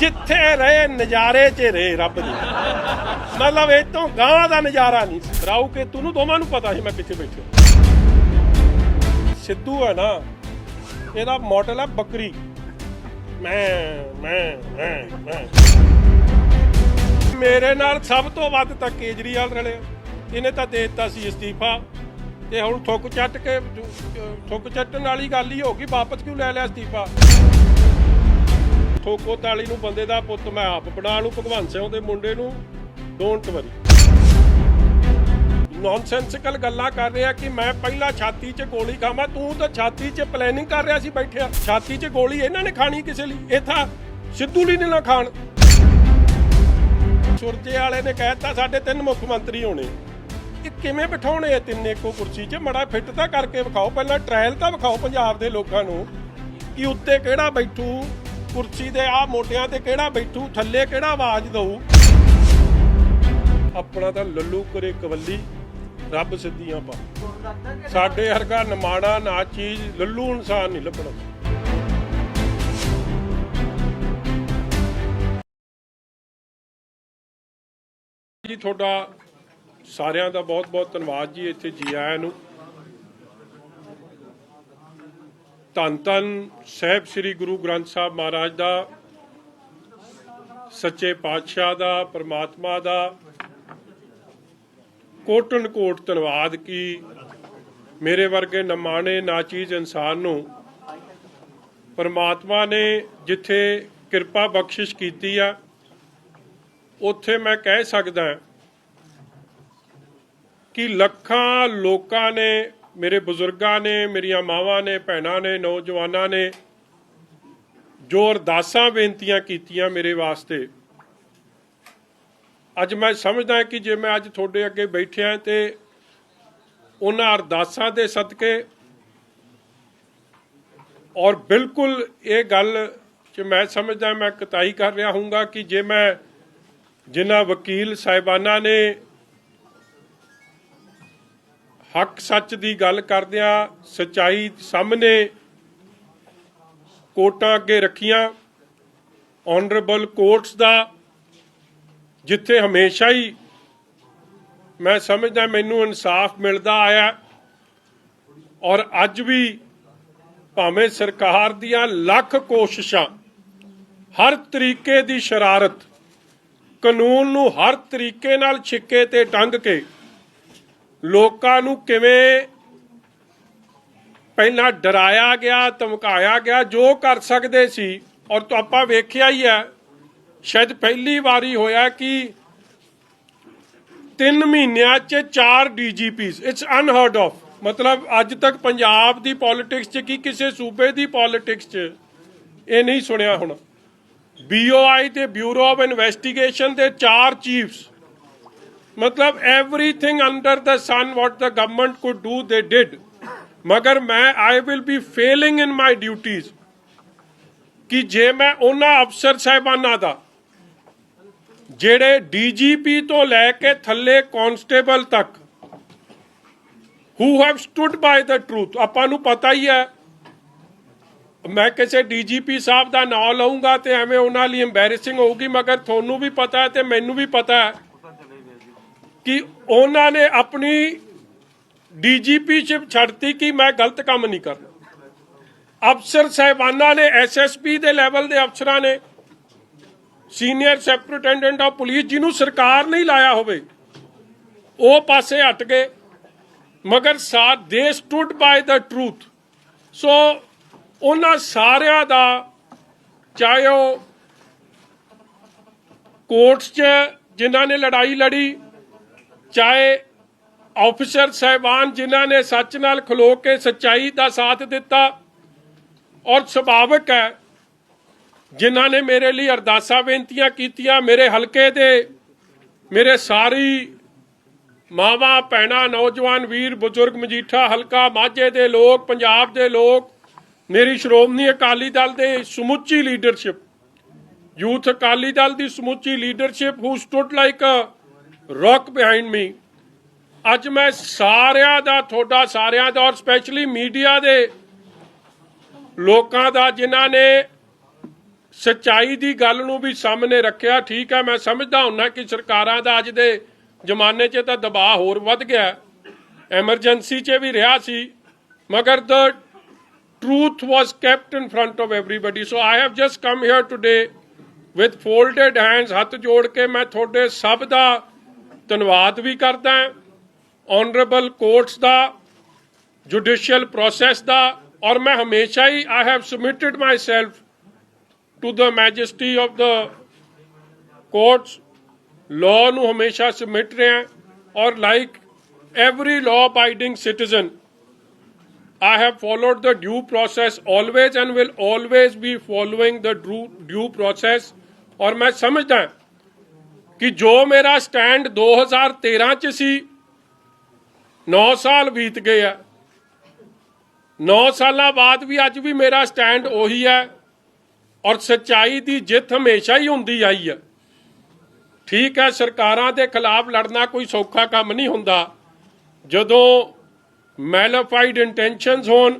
जिथे रहे नज़ारे च रहे रब दी मतलब इस तो गां का नज़ारा नहीं राऊ के तू दोवां नूं पता है मैं पिछे बैठे सिद्धू है ना ਇਹਦਾ मॉडल है बकरी मैं मेरे नाल सब तो वध तक केजरीवाल रले इन्हें तो दे दिता सी इस्तीफा ते हुण थुक चट के थुक चट्टन वाली गल ही हो गई वापस क्यों लै लिया इस्तीफा ठोको ताली नूं बंदे दा पुੱਤ मैं आप बना लूं भगवंत सिंह दे मुंडे नूं डोंट वरी नॉनसेंसिकल गल्लां कर रहे कि मैं पहला छाती 'ਚ गोली खावां तू तो छाती 'ਚ प्लैनिंग कर रहा सी बैठिया छाती 'ਚ गोली इन्हां ने खानी किसे लिए इत्था सिद्धू ली ने ना खाण सुरजे वाले ने कहता साडे 3 मुख मंत्री होने ਇਹ ਕਿਵੇਂ ਬਿਠਾਉਣੇ ਆ ਤਿੰਨੇ ਇੱਕੋ ਕੁਰਸੀ 'ਚ ਮੜਾ ਫਿੱਟ ਤਾਂ ਕਰਕੇ ਵਿਖਾਓ ਪਹਿਲਾਂ ਟ੍ਰਾਇਲ ਤਾਂ ਵਿਖਾਓ ਪੰਜਾਬ ਦੇ ਲੋਕਾਂ ਨੂੰ ਕਿ ਉੱਤੇ ਕਿਹੜਾ ਬੈਠੂ ਕੁਰਸੀ ਦੇ ਆ ਮੋਢਿਆਂ ਤੇ ਕਿਹੜਾ ਬੈਠੂ ਥੱਲੇ ਕਿਹੜਾ ਆਵਾਜ਼ ਦਊ ਆਪਣਾ ਤਾਂ ਲੱਲੂ ਕਰੇ ਕਵੱਲੀ ਰੱਬ ਸਿੱਧੀਆਂ ਪਾ ਸਾਡੇ ਵਰਗਾ ਨਿਮਾਣਾ ਨਾ ਚੀਜ਼ ਲੱਲੂ ਇਨਸਾਨ ਨਹੀਂ ਲੱਭਣਾ ਜੀ ਤੁਹਾਡਾ ਸਾਰਿਆਂ ਦਾ ਬਹੁਤ ਬਹੁਤ ਧੰਨਵਾਦ ਜੀ ਇੱਥੇ ਜੀ ਆਇਆਂ ਨੂੰ ਧੰਨ ਧੰਨ ਸਾਹਿਬ ਸ੍ਰੀ ਗੁਰੂ ਗ੍ਰੰਥ ਸਾਹਿਬ ਮਹਾਰਾਜ ਦਾ ਸੱਚੇ ਪਾਤਸ਼ਾਹ ਦਾ ਪ੍ਰਮਾਤਮਾ ਦਾ ਕੋਟਨ ਕੋਟ ਧੰਨਵਾਦ ਕਿ ਮੇਰੇ ਵਰਗੇ ਨਮਾਣੇ ਨਾਚੀਜ਼ ਇਨਸਾਨ ਨੂੰ ਪ੍ਰਮਾਤਮਾ ਨੇ ਜਿੱਥੇ ਕਿਰਪਾ ਬਖਸ਼ਿਸ਼ ਕੀਤੀ ਆ ਉੱਥੇ ਮੈਂ ਕਹਿ ਸਕਦਾ कि ਲੱਖਾਂ ਲੋਕਾਂ ਨੇ ਮੇਰੇ ਬਜ਼ੁਰਗਾਂ ਨੇ ਮੇਰੀਆਂ ਮਾਵਾਂ ਨੇ ਭੈਣਾਂ ਨੇ ਨੌਜਵਾਨਾਂ ਨੇ ਜੋ ਅਰਦਾਸਾਂ ਬੇਨਤੀਆਂ ਕੀਤੀਆਂ ਮੇਰੇ ਵਾਸਤੇ ਅੱਜ ਮੈਂ ਸਮਝਦਾ ਕਿ ਜੇ ਮੈਂ ਅੱਜ ਤੁਹਾਡੇ ਅੱਗੇ ਬੈਠਿਆ ਤੇ ਉਹਨਾਂ ਅਰਦਾਸਾਂ ਦੇ ਸਦਕੇ ਔਰ ਬਿਲਕੁਲ ਇਹ ਗੱਲ ਕਿ ਮੈਂ ਸਮਝਦਾ ਮੈਂ ਕਤਾਈ ਕਰ ਰਿਹਾ ਹੂੰਗਾ ਕਿ ਜੇ ਮੈਂ ਜਿਨ੍ਹਾਂ ਵਕੀਲ ਸਾਹਿਬਾਨਾਂ ਨੇ हक सच की गल करदियां सच्चाई सामने कोर्टां अगे रखियां ऑनरेबल कोर्ट्स दा जिथे हमेशा ही मैं समझदा मैनू इंसाफ मिलता आया और अज भी भावें सरकार दियां लख कोशिशां हर तरीके की शरारत कानून नू हर तरीके नाल छिक्के ते टंग के लोकां नूं किवें पहला डराया गया धमकाया गया जो कर सकते सी और तो आपां वेखिया ही है शायद पहली बारी होया कि 3 महीनों च 4 DGPs इट्स अनहर्ड ऑफ मतलब अज तक पंजाब की पॉलिटिक्स च कि किसी सूबे की पॉलिटिक्स च ये नहीं सुनिया हुण BOI ते ब्यूरो ऑफ इन्वेस्टिगेशन के 4 चीफ्स मतलब everything under the sun what the government could do they did मगर मैं I will be failing in my duties कि जे मैं उन्हां अफसर साहिबाना दा जेड़े DGP तो लैके थले कॉन्स्टेबल तक who have stood by the truth आपां नूं पता ही है मैं किसी DGP साहब का नाम लऊंगा तो एवें उन्हां लई एम्बैरेसिंग होगी मगर थोनू भी पता है तो मैनू भी पता है कि उन्होंने अपनी DGPशिप छड्डती कि मैं गलत काम नहीं करना अफसर साहिबाना ने SSP के लैवल के अफसर ने सीनियर सुपरिटेंडेंट ऑफ पुलिस जिन्होंने सरकार नहीं लाया होवे वो पासे हट गए मगर they stood by the truth so उन्हां सारियां दा चाहे वो कोर्ट्स च जिन्हां ने लड़ाई लड़ी चाहे ऑफिसर साहिबान जिन्हों ने सच नाल खलो के सच्चाई का साथ दिता और सुभाविक है जिन्होंने मेरे लिए अरदासा बेनतियां कीतियां मेरे हलके दे मेरे सारी मावां भैणां नौजवान वीर बुजुर्ग मजीठा हलका माझे दे लोग पंजाब दे लोग मेरी श्रोमणी अकाली दल दे समुची लीडरशिप यूथ अकाली दल की समुची leadership who stood like a rock behind me अज मैं सारियां दा थोड़ा सारियां दा और स्पैशली मीडिया दे लोकां दा जिन्हां ने ਸੱਚਾਈ ਦੀ ਗੱਲ ਨੂੰ ਵੀ ਸਾਹਮਣੇ ਰੱਖਿਆ। ਠੀਕ ਹੈ, ਮੈਂ ਸਮਝਦਾ ਹੁੰਨਾ ਕਿ ਸਰਕਾਰਾਂ ਦਾ ਅੱਜ ਦੇ ਜ਼ਮਾਨੇ 'ਚ ਤਾਂ ਦਬਾਅ ਹੋਰ ਵੱਧ ਗਿਆ, ਐਮਰਜੈਂਸੀ 'ਚ ਵੀ ਰਿਹਾ ਸੀ, ਮਗਰ ਦ truth was kept in front of everybody. So I have just come here today with folded hands, ਹੱਥ ਜੋੜ ਕੇ ਮੈਂ ਤੁਹਾਡੇ ਸਭ ਦਾ ਧੰਨਵਾਦ ਵੀ ਕਰਦਾ, ਆਨਰੇਬਲ ਕੋਰਟਸ ਦਾ, ਜੁਡੀਸ਼ੀਅਲ ਪ੍ਰੋਸੈਸ ਦਾ, ਔਰ ਮੈਂ ਹਮੇਸ਼ਾ ਹੀ I have submitted myself to the majesty of the courts, law ਨੂੰ ਹਮੇਸ਼ਾ submit ਰਿਹਾ, ਔਰ like every law abiding citizen I have followed the due process always and will always be following the due process. और मैं समझदा कि जो मेरा स्टैंड 2013 च सी, 9 साल बीत गए हैं, 9 साल बाद भी अज भी मेरा स्टैंड उही है, और सच्चाई की जित हमेशा ही होंदी आई है। ठीक है, सरकारां दे खिलाफ लड़ना कोई सौखा काम नहीं हुंदा, जदों ਮੈਲੀਫਾਈਡ ਇੰਟੈਂਸ਼ਨਸ ਹੋਣ,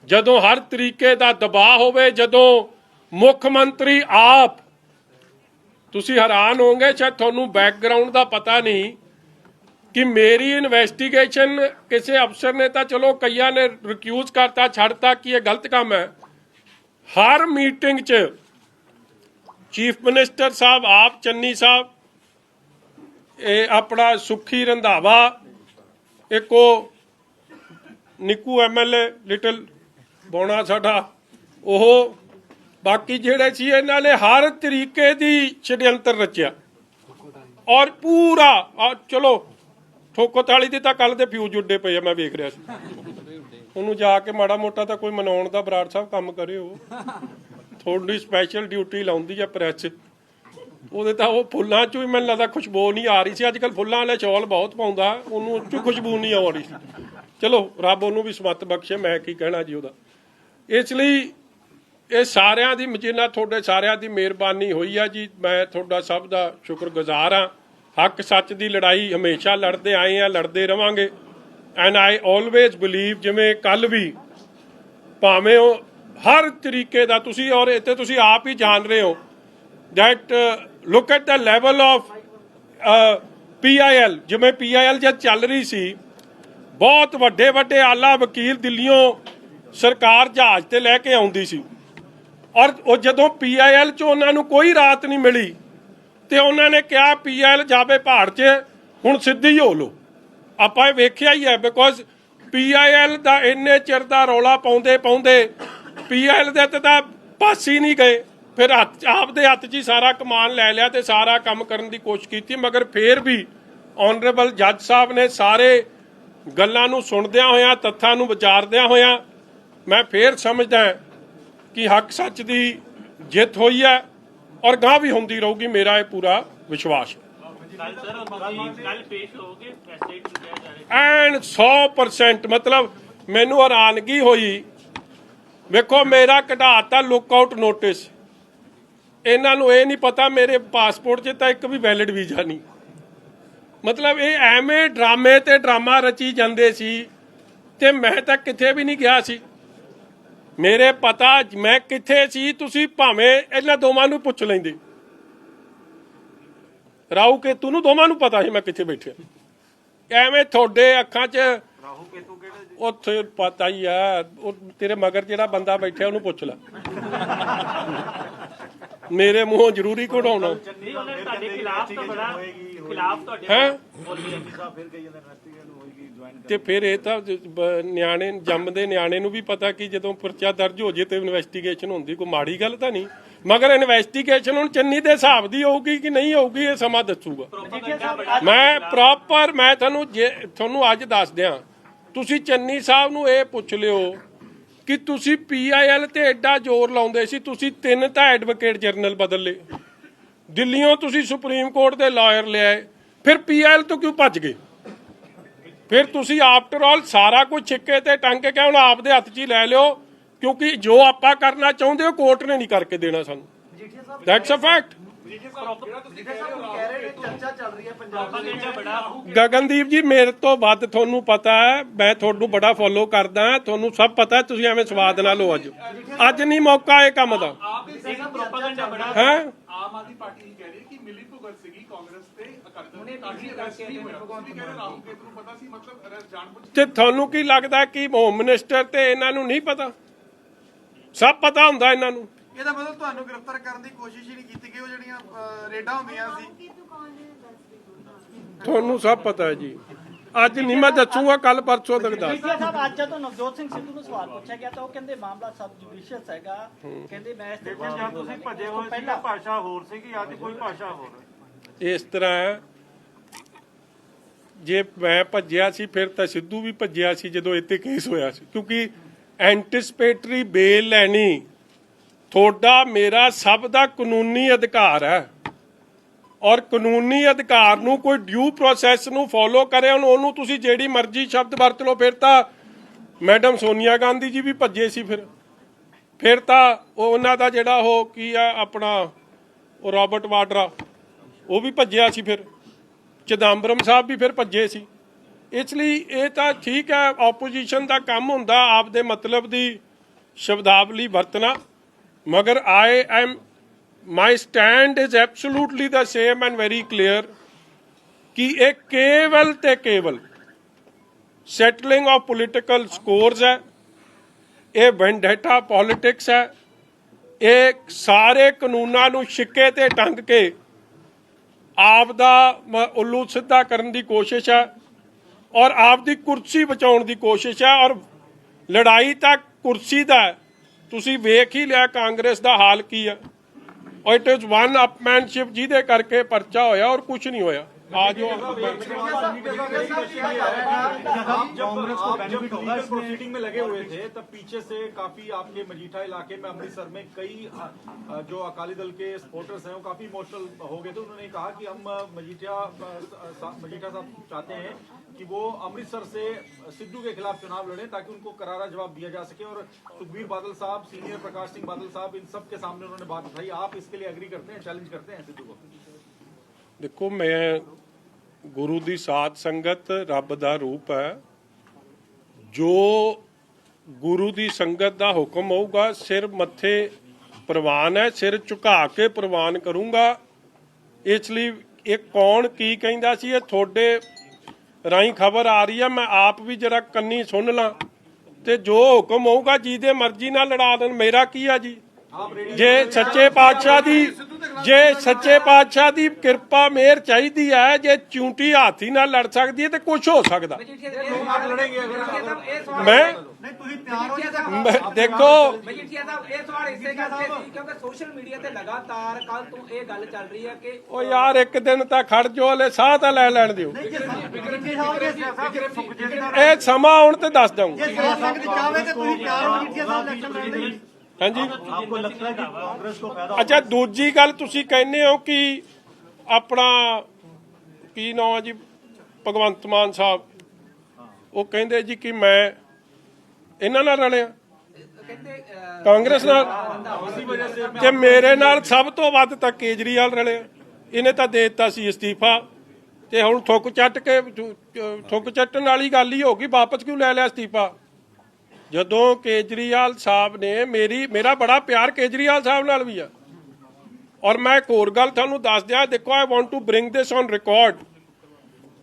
ਜਦੋਂ ਹਰ ਤਰੀਕੇ ਦਾ ਦਬਾਅ ਹੋਵੇ, ਜਦੋਂ ਮੁੱਖ ਮੰਤਰੀ ਆਪ, ਤੁਸੀਂ ਹੈਰਾਨ ਹੋਵੋਗੇ, ਸ਼ਾਇਦ ਤੁਹਾਨੂੰ ਬੈਕਗਰਾਉਂਡ ਦਾ ਪਤਾ ਨਹੀਂ ਕਿ ਮੇਰੀ ਇਨਵੈਸਟੀਗੇਸ਼ਨ ਕਿਸੇ ਅਫਸਰ ਨੇ ਤਾਂ ਚਲੋ ਕਈਆਂ ਨੇ ਰਿਕਿਊਜ਼ ਕਰਤਾ, ਛੱਡਤਾ ਕਿ ਇਹ ਗਲਤ ਕੰਮ ਹੈ। ਹਰ ਮੀਟਿੰਗ 'ਚ ਚੀਫ ਮਿਨਿਸਟਰ ਸਾਹਿਬ ਆਪ, ਚੰਨੀ ਸਾਹਿਬ, ਇਹ ਆਪਣਾ ਸੁੱਖੀ ਰੰਧਾਵਾ, ਇੱਕ ਉਹ ਨਿੱਕੂ MLA ਲਿਟਲ ਬੋਣਾ ਸਾਡਾ, ਉਹ ਬਾਕੀ ਜਿਹੜੇ ਸੀ, ਇਹਨਾਂ ਨੇ ਹਰ ਤਰੀਕੇ ਦੀ ਛੜਯੰਤਰ ਰਚਿਆ, ਔਰ ਪੂਰਾ ਚਲੋ ਠੋਕੋ ਤਾਲੀ ਦੀ ਤਾਂ ਕੱਲ ਦੇ ਫਿਊਜ਼ ਉੱਡੇ ਪਏ ਆ, ਮੈਂ ਵੇਖ ਰਿਹਾ ਸੀ ਉਹਨੂੰ। ਜਾ ਕੇ ਮਾੜਾ ਮੋਟਾ ਤਾਂ ਕੋਈ ਮਨਾਉਣ ਦਾ ਬਰਾੜ ਸਾਹਿਬ ਕੰਮ ਕਰਿਓ, ਥੋੜੀ ਸਪੈਸ਼ਲ ਡਿਊਟੀ ਲਾਉਂਦੀ ਆ ਪ੍ਰੈਸ, ਉਹਦੇ ਤਾਂ ਉਹ ਫੁੱਲਾਂ 'ਚੋਂ ਹੀ ਮੈਨੂੰ ਲੱਗਦਾ ਖੁਸ਼ਬੂ ਨਹੀਂ ਆ ਰਹੀ ਸੀ। ਅੱਜ ਕੱਲ੍ਹ ਫੁੱਲਾਂ ਵਾਲੇ ਚੌਲ ਬਹੁਤ ਪਾਉਂਦਾ, ਉਹਨੂੰ ਉਹ 'ਚੋਂ ਖੁਸ਼ਬੂ ਨਹੀਂ ਆ ਰਹੀ ਸੀ। ਚਲੋ ਰੱਬ ਉਹਨੂੰ ਵੀ ਸਮੱਤ ਬਖਸ਼ੇ, ਮੈਂ ਕੀ ਕਹਿਣਾ ਜੀ ਉਹਦਾ। ਇਸ ਲਈ ਇਹ ਸਾਰਿਆਂ ਦੀ, ਜਿੰਨਾ ਤੁਹਾਡੇ ਸਾਰਿਆਂ ਦੀ ਮਿਹਰਬਾਨੀ ਹੋਈ ਆ ਜੀ, ਮੈਂ ਤੁਹਾਡਾ ਸਭ ਦਾ ਸ਼ੁਕਰਗੁਜ਼ਾਰ ਹਾਂ। ਹੱਕ ਸੱਚ ਦੀ ਲੜਾਈ ਹਮੇਸ਼ਾ ਲੜਦੇ ਆਏ ਆ, ਲੜਦੇ ਰਵਾਂਗੇ। ਐਂਡ ਆਈ ਆਲਵੇਜ਼ ਬਿਲੀਵ, ਜਿਵੇਂ ਕੱਲ ਵੀ ਭਾਵੇਂ ਉਹ ਹਰ ਤਰੀਕੇ ਦਾ ਤੁਸੀਂ, ਔਰ ਇੱਥੇ ਤੁਸੀਂ ਆਪ ਹੀ ਜਾਣ ਰਹੇ ਹੋ, that look at the level of PIL, ਜਿਵੇਂ PIL ਜਦ ਚੱਲ ਰਹੀ ਸੀ, ਬਹੁਤ ਵੱਡੇ ਵੱਡੇ ਆਲਾ ਵਕੀਲ ਦਿੱਲੀੋਂ ਸਰਕਾਰ ਜਹਾਜ਼ ਤੇ ਲੈ ਕੇ ਆਉਂਦੀ ਸੀ, ਔਰ ਉਹ ਜਦੋਂ PIL 'ਚ ਉਹਨਾਂ ਨੂੰ ਕੋਈ ਰਾਹਤ ਨਹੀਂ ਮਿਲੀ ਤੇ ਉਹਨਾਂ ਨੇ ਕਿਹਾ PIL ਜਾਵੇ ਪਹਾੜ 'ਚ, ਹੁਣ ਸਿੱਧੀ ਹੋ ਲਓ। ਆਪਾਂ ਇਹ ਵੇਖਿਆ ਹੀ ਹੈ, ਬਿਕੋਜ਼ PIL ਦਾ ਇੰਨੇ ਚਿਰ ਦਾ ਰੌਲਾ ਪਾਉਂਦੇ ਪਾਉਂਦੇ PIL ਦੇ ਤਾਂ ਪਾਸ ਹੀ ਨਹੀਂ ਗਏ, ਫਿਰ ਆਪਦੇ ਹੱਥ 'ਚ ਹੀ ਸਾਰਾ ਕਮਾਨ ਲੈ ਲਿਆ ਤੇ ਸਾਰਾ ਕੰਮ ਕਰਨ ਦੀ ਕੋਸ਼ਿਸ਼ ਕੀਤੀ। ਮਗਰ ਫਿਰ ਵੀ ਆਨਰੇਬਲ ਜੱਜ ਸਾਹਿਬ ਨੇ ਸਾਰੇ ਗੱਲਾਂ ਨੂੰ ਸੁਣਦਿਆਂ ਹੋਇਆਂ, ਤੱਥਾਂ ਨੂੰ ਵਿਚਾਰਦਿਆਂ ਹੋਇਆਂ, ਮੈਂ ਫਿਰ ਸਮਝਦਾ ਕਿ ਹੱਕ ਸੱਚ ਦੀ ਜਿੱਤ ਹੋਈ ਹੈ, ਔਰ ਗਾਂ ਵੀ ਹੁੰਦੀ ਰਹੂਗੀ, ਮੇਰਾ ਇਹ ਪੂਰਾ ਵਿਸ਼ਵਾਸ। ਐਂਡ 100% ਮਤਲਬ ਮੈਨੂੰ ਹੈਰਾਨਗੀ ਹੋਈ, ਵੇਖੋ ਮੇਰਾ ਕਢਾਤਾ ਲੁੱਕ ਆਊਟ ਨੋਟਿਸ, ਇਹਨਾਂ ਨੂੰ ਇਹ ਨਹੀਂ ਪਤਾ ਮੇਰੇ ਪਾਸਪੋਰਟ 'ਚ ਤਾਂ ਇੱਕ ਵੀ ਵੈਲਿਡ ਵੀਜ਼ਾ ਨਹੀਂ। ਮਤਲਬ ਇਹ ਐਵੇਂ ਡਰਾਮੇ ਤੇ ਡਰਾਮਾ ਰਚੀ ਜਾਂਦੇ ਸੀ, ਤੇ ਮੈਂ ਤਾਂ ਕਿਤੇ ਵੀ ਨਹੀਂ ਗਿਆ ਸੀ, ਮੇਰੇ ਪਤਾ ਮੈਂ ਕਿੱਥੇ ਸੀ। ਤੁਸੀਂ ਭਾਵੇਂ ਇਹਨਾਂ ਦੋਵਾਂ ਨੂੰ ਪੁੱਛ ਲੈਂਦੇ, ਰਾਹੂ ਕੇਤੂ ਨੂੰ, ਦੋਵਾਂ ਨੂੰ ਪਤਾ ਸੀ ਮੈਂ ਕਿੱਥੇ ਬੈਠਿਆ। ਐਵੇਂ ਤੁਹਾਡੇ ਅੱਖਾਂ 'ਚ ਉੱਥੇ ਪਤਾ ਹੀ ਆ, ਉਹ ਤੇਰੇ ਮਗਰ ਜਿਹੜਾ ਬੰਦਾ ਬੈਠਿਆ ਉਹਨੂੰ ਪੁੱਛ ਲੈ, ਮੇਰੇ ਮੂੰਹੋਂ ਜ਼ਰੂਰੀ ਕਢਾਉਣਾ ਹੈ। ਤੇ ਫਿਰ ਇਹ ਤਾਂ ਨਿਆਣੇ ਜੰਮਦੇ ਨਿਆਣੇ ਨੂੰ ਵੀ ਪਤਾ ਕਿ ਜਦੋਂ ਪਰਚਾ ਦਰਜ ਹੋ ਜੇ ਤੇ ਇਨਵੈਸਟੀਗੇਸ਼ਨ ਹੁੰਦੀ, ਕੋਈ ਮਾੜੀ ਗੱਲ ਤਾਂ ਨਹੀਂ। ਮਗਰ ਇਨਵੈਸਟੀਗੇਸ਼ਨ ਹੁਣ ਚੰਨੀ ਦੇ ਹਿਸਾਬ ਦੀ ਹੋਊਗੀ ਕਿ ਨਹੀਂ ਹੋਊਗੀ, ਇਹ ਸਮਾਂ ਦੱਸੂਗਾ। ਮੈਂ ਪ੍ਰੋਪਰ, ਮੈਂ ਤੁਹਾਨੂੰ ਅੱਜ ਦੱਸ ਦਿਆਂ, ਤੁਸੀਂ ਚੰਨੀ ਸਾਹਿਬ ਨੂੰ ਇਹ ਪੁੱਛ ਲਿਓ ਕਿ ਤੁਸੀਂ PIL ਤੇ ਐਡਾ ਜ਼ੋਰ ਲਾਉਂਦੇ ਸੀ, ਤੁਸੀਂ 3 ਤਾਂ ਐਡਵੋਕੇਟ ਜਨਰਲ ਬਦਲ ਲਏ, ਦਿੱਲੀੋਂ ਤੁਸੀਂ ਸੁਪਰੀਮ ਕੋਰਟ ਦੇ ਲਾਇਰ ਲਿਆਏ, ਫਿਰ PIL ਤੋਂ ਕਿਉਂ ਭੱਜ ਗਏ? ਫਿਰ ਤੁਸੀਂ ਆਫਟਰ ਆਲ ਸਾਰਾ ਕੁਝ ਛਿੱਕੇ ਤੇ ਟੰਗ ਕੇ ਹੁਣ ਆਪਦੇ ਹੱਥ 'ਚ ਹੀ ਲੈ ਲਿਓ, ਕਿਉਂਕਿ ਜੋ ਆਪਾਂ ਕਰਨਾ ਚਾਹੁੰਦੇ ਹੋ ਕੋਰਟ ਨੇ ਨਹੀਂ ਕਰਕੇ ਦੇਣਾ ਸਾਨੂੰ। That's a fact. ਗਗਨਦੀਪ ਜੀ ਮੇਰੇ ਤੋਂ ਵੱਧ ਤੁਹਾਨੂੰ ਪਤਾ ਹੈ, ਮੈਂ ਤੁਹਾਨੂੰ ਬੜਾ ਫੋਲੋ ਕਰਦਾ, ਤੁਹਾਨੂੰ ਸਭ ਪਤਾ, ਤੁਸੀਂ ਐਵੇਂ ਸਵਾਦ ਨਾ ਲਓ। ਅੱਜ ਨਹੀਂ ਮੌਕਾ ਇਹ ਕੰਮ ਦਾ ਹੈ। ਆਮ ਆਦਮੀ ਪਾਰਟੀ ਕਹਿ ਰਹੀ ਕਿ ਮਿਲੀ ਭੁਗਤ ਸੀਗੀ ਕਾਂਗਰਸ ਤੇ ਅਕਾਲੀ ਦਲ ਰਾਹੁਲ ਕੇਤੂ ਨੂੰ ਪਤਾ ਸੀ, ਮਤਲਬ ਜਾਣਬੁੱਝ ਤੇ ਤੁਹਾਨੂੰ ਕੀ ਲੱਗਦਾ ਕਿ ਹੋਮ ਮਿਨਿਸਟਰ ਤੇ ਇਹਨਾਂ ਨੂੰ ਨਹੀਂ ਪਤਾ? ਸਭ ਪਤਾ ਹੁੰਦਾ ਇਹਨਾਂ ਨੂੰ। ਇਹਦਾ ਮਤਲਬ ਤੁਹਾਨੂੰ ਗ੍ਰਿਫਤਾਰ ਕਰਨ ਦੀ ਕੋਸ਼ਿਸ਼ ਹੀ ਨਹੀਂ ਕੀਤੀ ਗਈ, ਉਹ ਜਿਹੜੀਆਂ ਰੇਡਾਂ ਹੁੰਦੀਆਂ ਸੀ ਤੁਹਾਨੂੰ ਸਭ ਪਤਾ ਹੈ ਜੀ। ਅੱਜ ਨਹੀਂ ਮੈਂ ਦੱਸੂਗਾ, ਕੱਲ ਪਰਸੋਂ ਤੱਕ ਦੱਸ। ਸਾਹਿਬ ਅੱਜ ਜਦੋਂ ਨਵਜੋਤ ਸਿੰਘ ਸਿੱਧੂ ਨੂੰ ਸਵਾਲ ਪੁੱਛਿਆ ਗਿਆ ਤਾਂ ਉਹ ਕਹਿੰਦੇ ਮਾਮਲਾ ਸਬ ਜੁਡੀਸ਼ੀਅਲ ਹੈਗਾ, ਕਹਿੰਦੇ ਮੈਂ ਇਸ ਤੇ ਜਦ ਤੁਸੀਂ ਭੱਜੇ ਹੋਏ ਸੀ ਭਾਸ਼ਾ ਹੋਰ ਸੀਗੀ, ਅੱਜ ਕੋਈ ਭਾਸ਼ਾ ਹੋਰ। ਇਸ ਤਰ੍ਹਾਂ ਹੈ, ਜੇ ਮੈਂ ਭੱਜਿਆ ਸੀ ਫਿਰ ਤਾਂ ਸਿੱਧੂ ਵੀ ਭੱਜਿਆ ਸੀ ਜਦੋਂ ਇੱਥੇ ਕੇਸ ਹੋਇਆ ਸੀ, ਕਿਉਂਕਿ ਐਂਟੀਸਪੇਟਰੀ ਬੇਲ ਲੈਣੀ ਤੁਹਾਡਾ ਮੇਰਾ ਸਭ ਦਾ ਕਾਨੂੰਨੀ ਅਧਿਕਾਰ ਹੈ, ਔਰ ਕਾਨੂੰਨੀ ਅਧਿਕਾਰ ਨੂੰ ਕੋਈ ਡਿਊ ਪ੍ਰੋਸੈਸ ਨੂੰ ਫੋਲੋ ਕਰੇ। ਉਹਨੂੰ ਤੁਸੀਂ ਜਿਹੜੀ ਮਰਜ਼ੀ ਸ਼ਬਦ ਵਰਤ ਲਓ। ਫਿਰ ਤਾਂ ਮੈਡਮ ਸੋਨੀਆ ਗਾਂਧੀ ਜੀ ਵੀ ਭੱਜੇ ਸੀ, ਫਿਰ ਤਾਂ ਉਹਨਾਂ ਦਾ ਜਿਹੜਾ ਉਹ ਕੀ ਆ ਆਪਣਾ ਉਹ ਰਾਬਰਟ ਵਾਡਰਾ ਉਹ ਵੀ ਭੱਜਿਆ ਸੀ, ਫਿਰ ਚਿਦੰਬਰਮ ਸਾਹਿਬ ਵੀ ਫਿਰ ਭੱਜੇ ਸੀ। ਇਸ ਲਈ ਇਹ ਤਾਂ ਠੀਕ ਹੈ, ਆਪੋਜੀਸ਼ਨ ਦਾ ਕੰਮ ਹੁੰਦਾ ਆਪਦੇ ਮਤਲਬ ਦੀ ਸ਼ਬਦਾਵਲੀ ਵਰਤਣਾ, ਮਗਰ my stand is absolutely the same and very clear ਕਿ ਇਹ ਕੇਵਲ ਤੇ ਕੇਵਲ settling of political scores ਹੈ, ਇਹ vendetta politics ਹੈ, ਇਹ ਸਾਰੇ ਕਾਨੂੰਨਾਂ ਨੂੰ ਛਿੱਕੇ ਤੇ ਟੰਗ ਕੇ ਆਪ ਦਾ ਉੱਲੂ ਸਿੱਧਾ ਕਰਨ ਦੀ ਕੋਸ਼ਿਸ਼ ਹੈ, ਔਰ ਆਪ ਦੀ ਕੁਰਸੀ ਬਚਾਉਣ ਦੀ ਕੋਸ਼ਿਸ਼ ਹੈ। ਔਰ ਲੜਾਈ ਤਾਂ ਕੁਰਸੀ ਦਾ ਹੈ, ਤੁਸੀਂ ਵੇਖ ਹੀ ਲਿਆ ਕਾਂਗਰਸ ਦਾ ਹਾਲ ਕੀ ਹੈ। ਔਰ ਇਟ ਇਜ਼ ਵਨ ਅਪਮੈਨਸ਼ਿਪ ਜਿਹਦੇ ਕਰਕੇ ਪਰਚਾ ਹੋਇਆ ਔਰ ਕੁਝ ਨਹੀਂ ਹੋਇਆ। ਆ ਜਾਓ प्रोसीडिंग में लगे हुए थे तब पीछे से काफी आपके मजीठा इलाके में अमृतसर में कई जो अकाली दल के सपोर्टर्स हैं वो काफी इमोशनल हो गए थे। उन्होंने कहा कि हम मजीठा साहब चाहते हैं कि वो अमृतसर से सिद्धू के खिलाफ चुनाव लड़े ताकि उनको करारा जवाब दिया जा सके। और सुखबीर बादल साहब, सीनियर प्रकाश सिंह बादल साहब, इन सब के सामने उन्होंने बात उठाई। आप इसके लिए एग्री करते हैं, चैलेंज करते हैं सिद्धू को? देखो, मैं गुरु दी साध संगत रब दा रूप है, जो गुरु दी संगत दा हुक्म होगा सिर मत्थे प्रवान है, सिर झुका के प्रवान करूंगा। इसलिए ये कौन की कहंदा सी, ये थोड़े राही खबर आ रही है, मैं आप भी जरा कन्नी सुन ला ते जो हुक्म होगा जिहदे मर्जी नाल लड़ा देण, मेरा की है जी। जे सच्चे पातशाह दी कृपा मेहर चाहिदी है, जे चूंटी हाथी नाल लड़ सकदी है तो कुछ हो सकदा। मैं देखो सोशल मीडिया ते लगातार कल तो ये गल चल रही है कि ओ यार एक दिन तां खड़ जो, हले साह तां लै लैण दिओ, ਇਹ ਸਮਾਂ ਆਉਣ ਤੇ ਦੱਸ ਦਊਂ। ਹਾਂਜੀ, ਅੱਛਾ ਦੂਜੀ ਗੱਲ ਤੁਸੀਂ ਕਹਿੰਦੇ ਹੋ ਕਿ ਆਪਣਾ ਕੀ ਨਾਮ ਹੈ ਜੀ ਭਗਵੰਤ ਮਾਨ ਸਾਹਿਬ, ਉਹ ਕਹਿੰਦੇ ਜੀ ਕਿ ਮੈਂ ਇਹਨਾਂ ਨਾਲ ਰਲਿਆ ਕਾਂਗਰਸ ਨਾਲ, ਤੇ ਮੇਰੇ ਨਾਲ ਸਭ ਤੋਂ ਵੱਧ ਤਾਂ ਕੇਜਰੀਵਾਲ ਰਲਿਆ। ਇਹਨੇ ਤਾਂ ਦੇ ਦਿੱਤਾ ਸੀ ਅਸਤੀਫਾ, ਤੇ ਹੁਣ ਥੁੱਕ ਚੱਟਣ ਵਾਲੀ ਗੱਲ ਹੀ ਹੋ ਗਈ, ਵਾਪਸ ਕਿਉਂ ਲੈ ਲਿਆ ਅਸਤੀਫਾ? ਜਦੋਂ ਕੇਜਰੀਵਾਲ ਸਾਹਿਬ ਨੇ ਮੇਰਾ ਬੜਾ ਪਿਆਰ ਕੇਜਰੀਵਾਲ ਸਾਹਿਬ ਨਾਲ ਵੀ ਆ। ਔਰ ਮੈਂ ਇੱਕ ਹੋਰ ਗੱਲ ਤੁਹਾਨੂੰ ਦੱਸ ਦਿਆਂ, ਦੇਖੋ I want to bring this on record,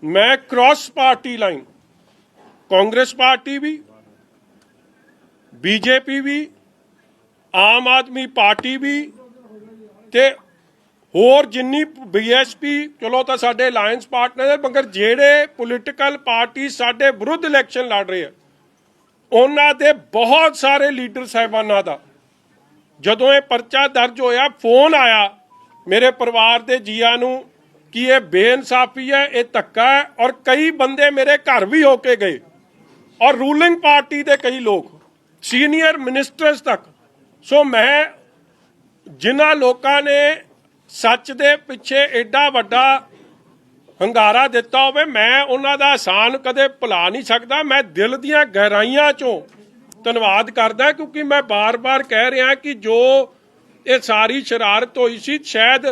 ਮੈਂ cross party line Congress party ਵੀ, ਬੀਜੇਪੀ ਵੀ, ਆਮ ਆਦਮੀ ਪਾਰਟੀ ਵੀ, ਤੇ ਹੋਰ ਜਿੰਨੀ ਬੀਐਸਪੀ, ਚਲੋ ਤਾਂ ਸਾਡੇ ਅਲਾਇੰਸ ਪਾਰਟਨਰ ਹੈ, ਮਗਰ ਜਿਹੜੇ ਪੋਲੀਟੀਕਲ ਪਾਰਟੀ ਸਾਡੇ ਵਿਰੁੱਧ ਇਲੈਕਸ਼ਨ ਲੜ ਰਹੇ ਆ ਉਹਨਾਂ ਦੇ ਬਹੁਤ ਸਾਰੇ ਲੀਡਰ ਸਾਹਿਬਾਨਾਂ ਦਾ ਜਦੋਂ ਇਹ ਪਰਚਾ ਦਰਜ ਹੋਇਆ ਫੋਨ ਆਇਆ ਮੇਰੇ ਪਰਿਵਾਰ ਦੇ ਜੀਆਂ ਨੂੰ ਕਿ ਇਹ ਬੇਇਨਸਾਫੀ ਹੈ, ਇਹ ਧੱਕਾ ਹੈ। ਔਰ ਕਈ ਬੰਦੇ ਮੇਰੇ ਘਰ ਵੀ ਹੋ ਕੇ ਗਏ, ਔਰ ਰੂਲਿੰਗ ਪਾਰਟੀ ਦੇ ਕਈ ਲੋਕ, ਸੀਨੀਅਰ ਮਿਨਿਸਟਰਸ ਤੱਕ। ਸੋ ਮੈਂ ਜਿਨ੍ਹਾਂ ਲੋਕਾਂ ਨੇ ਸੱਚ ਦੇ ਪਿੱਛੇ ਐਡਾ ਵੱਡਾ ਹੰਗਾਰਾ ਦਿੱਤਾ ਹੋਵੇ, ਮੈਂ ਉਹਨਾਂ ਦਾ ਅਹਿਸਾਨ ਕਦੇ ਭੁਲਾ ਨਹੀਂ ਸਕਦਾ। ਮੈਂ ਦਿਲ ਦੀਆਂ ਗਹਿਰਾਈਆਂ ਚੋਂ ਧੰਨਵਾਦ ਕਰਦਾ, ਕਿਉਂਕਿ ਮੈਂ ਬਾਰ-ਬਾਰ ਕਹਿ ਰਿਹਾ ਕਿ ਜੋ ਇਹ ਸਾਰੀ ਸ਼ਰਾਰਤ ਹੋਈ ਸੀ। ਸ਼ਾਇਦ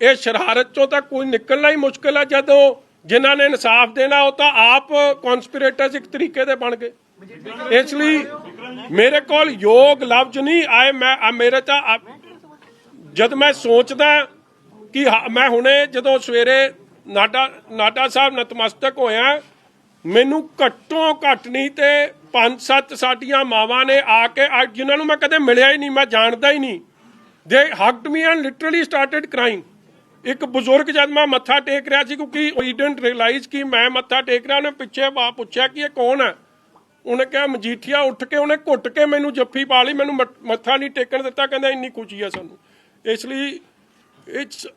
ਇਹ ਸ਼ਰਾਰਤ ਚੋਂ ਤਾਂ ਕੋਈ ਨਿਕਲਣਾ ਹੀ ਮੁਸ਼ਕਿਲ ਹੈ, ਜਦੋਂ ਜਿਨ੍ਹਾਂ ਨੇ ਇਨਸਾਫ ਦੇਣਾ ਉਹ ਤਾਂ ਆਪ ਕਨਸਪੀਰੇਟਰਸ ਇੱਕ ਤਰੀਕੇ ਦੇ ਬਣ ਗਏ। ਇਸ ਲਈ ਮੇਰੇ ਕੋਲ ਯੋਗ ਲਫ਼ਜ਼ ਨਹੀਂ ਆਏ। ਮੇਰੇ ਤਾਂ ਜਦ ਮੈਂ ਸੋਚਦਾ ਕਿ ਮੈਂ ਹੁਣੇ ਜਦੋਂ ਸਵੇਰੇ ਨਾਡਾ ਸਾਹਿਬ ਨਤਮਸਤਕ ਹੋਇਆ, ਮੈਨੂੰ ਘੱਟੋ ਘੱਟ ਨਹੀਂ ਤੇ 5-7 ਸਾਡੀਆਂ ਮਾਵਾਂ ਨੇ ਆ ਕੇ, ਜਿਨ੍ਹਾਂ ਨੂੰ ਮੈਂ ਕਦੇ ਮਿਲਿਆ ਹੀ ਨਹੀਂ, ਮੈਂ ਜਾਣਦਾ ਹੀ ਨਹੀਂ, they hugged me and literally started crying. ਇੱਕ ਬਜ਼ੁਰਗ ਜਦ ਮੈਂ ਮੱਥਾ ਟੇਕ ਰਿਹਾ ਸੀ, ਕਿਉਂਕਿ ਹੀ ਡਿਡਨਟ ਰਿਅਲਾਈਜ਼ ਕਿ ਮੈਂ ਮੱਥਾ ਟੇਕ ਰਿਹਾ, ਉਹਨੇ ਪਿੱਛੇ ਪੁੱਛਿਆ ਕਿ ਇਹ ਕੌਣ ਹੈ। ਉਹਨੇ ਕਿਹਾ ਮਜੀਠੀਆ। ਉੱਠ ਕੇ ਉਹਨੇ ਘੁੱਟ ਕੇ ਮੈਨੂੰ ਜੱਫੀ ਪਾ ਲਈ, ਮੈਨੂੰ ਮੱਥਾ ਨਹੀਂ ਟੇਕਣ ਦਿੱਤਾ, ਕਹਿੰਦਾ ਇੰਨੀ ਖੁਸ਼ੀ ਹੈ ਸਾਨੂੰ। ਇਸ ਲਈ ਇਟਸ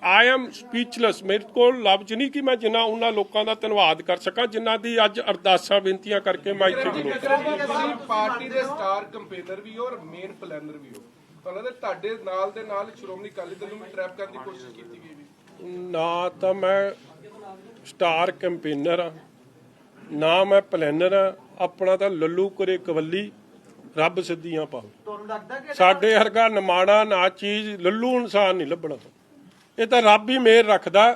ਆਈ ਐਮ ਸਪੀਚਲੈਸ। ਮੇਰੇ ਕੋਲ ਲਫ਼ਜ਼ ਨਹੀਂ ਕਿ ਮੈਂ ਜਿੰਨਾ ਉਹਨਾਂ ਲੋਕਾਂ ਦਾ ਧੰਨਵਾਦ ਕਰ ਸਕਾਂ ਜਿਨ੍ਹਾਂ ਦੀ ਅੱਜ ਅਰਦਾਸਾਂ ਬੇਨਤੀਆਂ ਕਰਕੇ ਮੈਂ ਇੱਥੇ ਤੁਸੀਂ ਪਾਰਟੀ ਦੇ ਸਟਾਰ ਕੰਪੇਨਰ ਵੀ ਹੋ ਔਰ ਮੇਨ ਪਲੈਨਰ ਵੀ ਹੋ, ਤੁਹਾਨੂੰ ਲੱਗਦਾ ਤੁਹਾਡੇ ਨਾਲ ਦੇ ਨਾਲ ਸ਼੍ਰੋਮਣੀ ਅਕਾਲੀ ਦਲ ਨੂੰ ਵੀ ਟਰੈਪ ਕਰਨ ਦੀ ਕੋਸ਼ਿਸ਼ ਕੀਤੀ ਗਈ ਵੀ? ਨਾ ਤਾਂ ਮੈਂ ਸਟਾਰ ਕੈਂਪੇਨਰ ਆ, ਨਾ ਮੈਂ ਪਲੈਨਰ ਆ। ਆਪਣਾ ਤਾਂ ਲੱਲੂ ਕਰੇ ਕਵੱਲੀ, ਰੱਬ ਸਿੱਧੀਆਂ ਪਾਵੇ। ਸਾਡੇ ਵਰਗਾ ਨਿਮਾਣਾ ਨਾ ਚੀਜ਼ ਲੱਲੂ ਇਨਸਾਨ ਨਹੀਂ ਲੱਭਣਾ। ਇਹ ਤਾਂ ਰੱਬ ਹੀ ਮਿਹਰ ਰੱਖਦਾ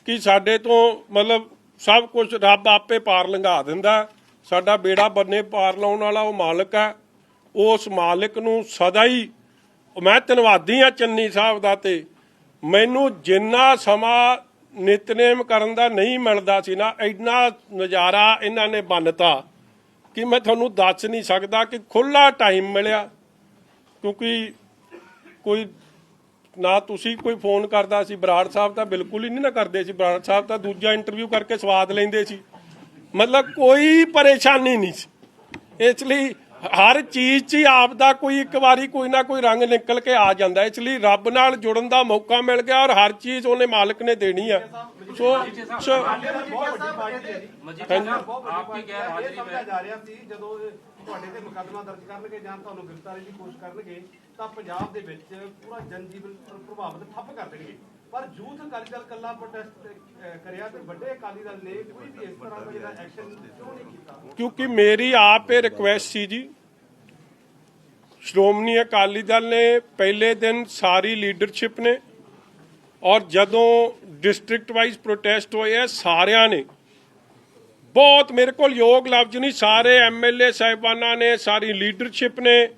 ਕਿ ਸਾਡੇ ਤੋਂ ਮਤਲਬ ਸਭ ਕੁਝ ਰੱਬ ਆਪੇ ਪਾਰ ਲੰਘਾ ਦਿੰਦਾ। ਸਾਡਾ ਬੇੜਾ ਬੰਨੇ ਪਾਰ ਲਾਉਣ ਵਾਲਾ ਉਹ ਮਾਲਕ ਹੈ। ਉਸ ਮਾਲਕ ਨੂੰ ਸਦਾ ਹੀ ਮੈਂ ਧੰਨਵਾਦੀ ਹਾਂ ਚੰਨੀ ਸਾਹਿਬ ਦਾ। ਤੇ ਮੈਨੂੰ ਜਿੰਨਾ ਸਮਾਂ ਨਿਤਨੇਮ ਕਰਨ ਦਾ ਨਹੀਂ ਮਿਲਦਾ ਸੀ ਨਾ, ਇੰਨਾ ਨਜ਼ਾਰਾ ਇਹਨਾਂ ਨੇ ਬੰਨਤਾ ਕਿ ਮੈਂ ਤੁਹਾਨੂੰ ਦੱਸ ਨਹੀਂ ਸਕਦਾ ਕਿ ਖੁੱਲ੍ਹਾ ਟਾਈਮ ਮਿਲਿਆ। ਕਿਉਂਕਿ ਕੋਈ ਨਾ ਤੁਸੀਂ ਕੋਈ ਫੋਨ ਕਰਦਾ ਸੀ, ਬਰਾੜ ਸਾਹਿਬ ਤਾਂ ਬਿਲਕੁਲ ਹੀ ਨਹੀਂ ਨਾ ਕਰਦੇ ਸੀ। ਬਰਾੜ ਸਾਹਿਬ ਤਾਂ ਦੂਜਾ ਇੰਟਰਵਿਊ ਕਰਕੇ ਸਵਾਦ ਲੈਂਦੇ ਸੀ, ਮਤਲਬ ਕੋਈ ਪਰੇਸ਼ਾਨੀ ਨਹੀਂ ਸੀ। ਇਸ ਲਈ ਹਰ ਚੀਜ਼ 'ਚ ਹੀ ਆਪ ਦਾ ਕੋਈ ਇੱਕ ਵਾਰੀ ਕੋਈ ਨਾ ਕੋਈ ਰੰਗ ਨਿਕਲ ਕੇ ਆ ਜਾਂਦਾ। ਇਸ ਲਈ ਰੱਬ ਨਾਲ ਜੁੜਨ ਦਾ ਮੌਕਾ ਮਿਲ ਗਿਆ ਔਰ ਹਰ ਚੀਜ਼ ਉਹਨੇ ਮਾਲਕ ਨੇ ਦੇਣੀ ਆ। ਸੋ ਜਾ ਰਿਹਾ ਸੀ ਜਦੋਂ ਤੁਹਾਡੇ ਤੇ ਮੁਕੱਦਮਾ ਦਰਜ ਕਰਨਗੇ ਜਾਂ ਤੁਹਾਨੂੰ ਗ੍ਰਿਫਤਾਰੀ ਦੀ ਕੋਸ਼ਿਸ਼ ਕਰਨਗੇ ਤਾਂ ਪੰਜਾਬ ਦੇ ਵਿੱਚ ਪੂਰਾ ਜਨਜੀਵਨ ਪ੍ਰਭਾਵਿਤ ਠੱਪ ਕਰ ਦੇਣਗੇ। ਪਰ ਯੂਥ ਅਕਾਲੀ ਦਲ ਕੱਲਾ ਪ੍ਰੋਟੈਸਟ ਕਰਿਆ ਤੇ ਵੱਡੇ ਅਕਾਲੀ ਦਲ ਨੇ ਕੋਈ ਵੀ ਇਸ ਤਰ੍ਹਾਂ ਦਾ ਜਿਹੜਾ ਐਕਸ਼ਨ ਕਿਉਂ ਨਹੀਂ ਕੀਤਾ? ਕਿਉਂਕਿ ਮੇਰੀ ਆਪ ਇਹ ਰਿਕੁਐਸਟ ਸੀ ਜੀ। ਸ਼੍ਰੋਮਣੀ ਅਕਾਲੀ ਦਲ ਨੇ ਪਹਿਲੇ ਦਿਨ ਸਾਰੀ ਲੀਡਰਸ਼ਿਪ ਨੇ ਔਰ ਜਦੋਂ ਡਿਸਟ੍ਰਿਕਟ ਵਾਈਜ਼ ਪ੍ਰੋਟੈਸਟ ਹੋਏ ਆ ਸਾਰਿਆਂ ਨੇ ਬਹੁਤ, ਮੇਰੇ ਕੋਲ ਯੋਗ ਲਫ਼ਜ਼ ਨਹੀਂ, ਸਾਰੇ ਐਮਐਲਏ ਸਾਹਿਬਾਨਾਂ ਨੇ, ਸਾਰੀ ਲੀਡਰਸ਼ਿਪ ਨੇ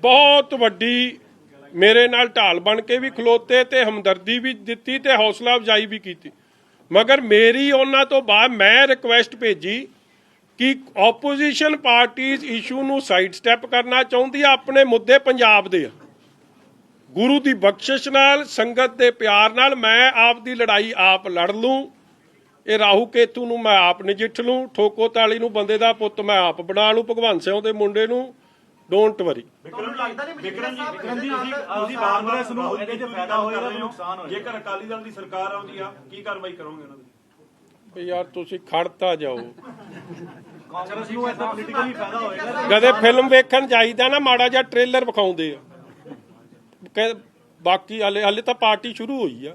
ਬਹੁਤ ਵੱਡੀ ਮੇਰੇ ਨਾਲ ਢਾਲ ਬਣ ਕੇ ਵੀ ਖਲੋਤੇ ਤੇ ਹਮਦਰਦੀ ਵੀ ਦਿੱਤੀ ਤੇ ਹੌਸਲਾ ਅਫਜ਼ਾਈ ਵੀ ਕੀਤੀ। ਮਗਰ ਮੇਰੀ ਉਹਨਾਂ ਤੋਂ ਬਾਅਦ ਮੈਂ ਰਿਕੁਐਸਟ ਭੇਜੀ ਕਿ ਆਪੋਜੀਸ਼ਨ ਪਾਰਟੀਜ਼ ਇਸ਼ੂ ਨੂੰ ਸਾਈਡ ਸਟੈਪ ਕਰਨਾ ਚਾਹੁੰਦੀ ਆ। ਆਪਣੇ ਮੁੱਦੇ ਪੰਜਾਬ ਦੇ ਆ, ਗੁਰੂ ਦੀ ਬਖਸ਼ਿਸ਼ ਨਾਲ, ਸੰਗਤ ਦੇ ਪਿਆਰ ਨਾਲ ਮੈਂ ਆਪ ਦੀ ਲੜਾਈ ਆਪ ਲੜ ਲੂੰ। ਇਹ ਰਾਹੂ ਕੇਤੂ ਨੂੰ ਮੈਂ ਆਪ ਨਜਿੱਠ ਲੂੰ। ਠੋਕੋ ਤਾਲੀ ਨੂੰ ਬੰਦੇ ਦਾ ਪੁੱਤ ਮੈਂ ਆਪ ਬਣਾ ਲੂੰ। ਭਗਵੰਤ ਸਿੰਘ ਦੇ ਮੁੰਡੇ ਨੂੰ ਡੋਂਟ ਵਰੀ। ਵਿਕਰਮ ਜੀ ਅਸੀਂ ਕਾਂਗਰਸ ਨੂੰ ਇਹਦੇ 'ਚ ਫਾਇਦਾ ਹੋਏਗਾ ਤੇ ਨੁਕਸਾਨ ਹੋਏਗਾ? ਜੇਕਰ ਅਕਾਲੀ ਦਲ ਦੀ ਸਰਕਾਰ ਆਉਂਦੀ ਆ ਕੀ ਕਾਰਵਾਈ ਕਰੋਗੇ ਉਹਨਾਂ ਦੀ? ਯਾਰ ਤੁਸੀਂ ਖੜਤਾ ਜਾਓ। ਕਾਂਗਰਸ ਨੂੰ ਇਹਦਾ ਪੋਲੀਟੀਕਲੀ ਫਾਇਦਾ ਹੋਏਗਾ? ਕਦੇ ਫਿਲਮ ਵੇਖਣ ਜਾਈਦਾ ਨਾ, ਮਾੜਾ ਜਿਹਾ ਟ੍ਰੇਲਰ ਵਿਖਾਉਂਦੇ ਆ, ਬਾਕੀ ਹਲੇ ਤਾਂ ਪਾਰਟੀ ਸ਼ੁਰੂ ਹੋਈ ਆ।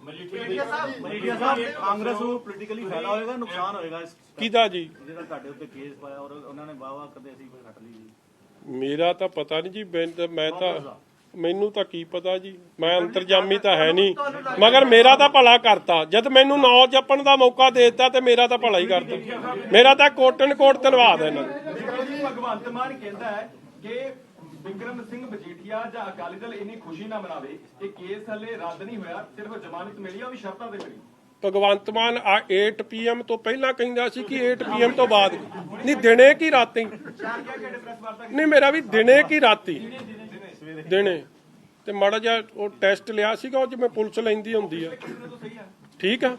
ਮਜੀਠੀਆ ਸਾਹਿਬ ਕਾਂਗਰਸ ਨੂੰ ਪੋਲੀਟੀਕਲੀ ਫਾਇਦਾ ਹੋਏਗਾ ਨੁਕਸਾਨ ਹੋਏਗਾ? ਕਿਹਦਾ ਜੀ? ਜਿਹੜਾ ਤੁਹਾਡੇ ਉੱਤੇ ਕੇਸ ਪਾਇਆ ਔਰ ਉਹਨਾਂ ਨੇ ਵਾਵਾ ਕਦੇ ਅਸੀਂ ਕੋਈ ਹੱਟ ਲਈ ਜੀ? ਮੇਰਾ ਤਾਂ ਪਤਾ ਨਹੀਂ ਜੀ। ਮੈਨੂੰ ਤਾਂ ਕੀ ਪਤਾ ਜੀ, ਮੈਂ ਅੰਤਰਜਾਮੀ ਤਾਂ ਹੈ ਨਹੀਂ। ਮਗਰ ਮੇਰਾ ਤਾਂ ਭਲਾ ਕਰਤਾ। ਜਦ ਮੈਨੂੰ ਨੌ ਜਪਣ ਦਾ ਮੌਕਾ ਦੇ ਦਿੱਤਾ ਤੇ ਮੇਰਾ ਤਾਂ ਭਲਾ ਹੀ ਕਰਤਾ। ਮੇਰਾ ਤਾਂ ਕੋਟਨ ਕੋਟ ਧੰਨਵਾਦ ਹੈ ਇਹਨਾਂ ਦਾ। ਭਗਵੰਤ ਮਾਨ ਕਹਿੰਦਾ ਹੈ ਕਿ ਵਿਕਰਮ ਸਿੰਘ ਮਜੀਠੀਆ ਜਾਂ ਅਕਾਲੀ ਦਲ ਇੰਨੀ ਖੁਸ਼ੀ ਨਾ ਮਨਾਵੇ ਕਿ ਕੇਸ ਹਲੇ ਰੱਦ ਨਹੀਂ ਹੋਇਆ, ਸਿਰਫ ਜ਼ਮਾਨਤ ਮਿਲੀ ਆ, ਉਹ ਵੀ ਸ਼ਰਤਾਂ ਤੇ ਮਿਲੀ। ਭਗਵੰਤ ਮਾਨ 8 PM ਤੋਂ ਪਹਿਲਾਂ ਕਹਿੰਦਾ ਸੀ ਕਿ 8 PM ਤੋਂ ਬਾਅਦ ਨਹੀਂ, ਦਿਨੇ ਕੀ ਰਾਤੀ ਨਹੀਂ। ਮੇਰਾ ਵੀ ਦਿਨੇ ਕੀ ਰਾਤੀ ਦਿਨੇ ਤੇ ਮਾੜਾ ਜਿਹਾ ਉਹ ਟੈਸਟ ਲਿਆ ਸੀਗਾ, ਉਹ ਜਿਵੇਂ ਪੁਲਿਸ ਲੈਂਦੀ ਹੁੰਦੀ ਆ। ਠੀਕ ਆ,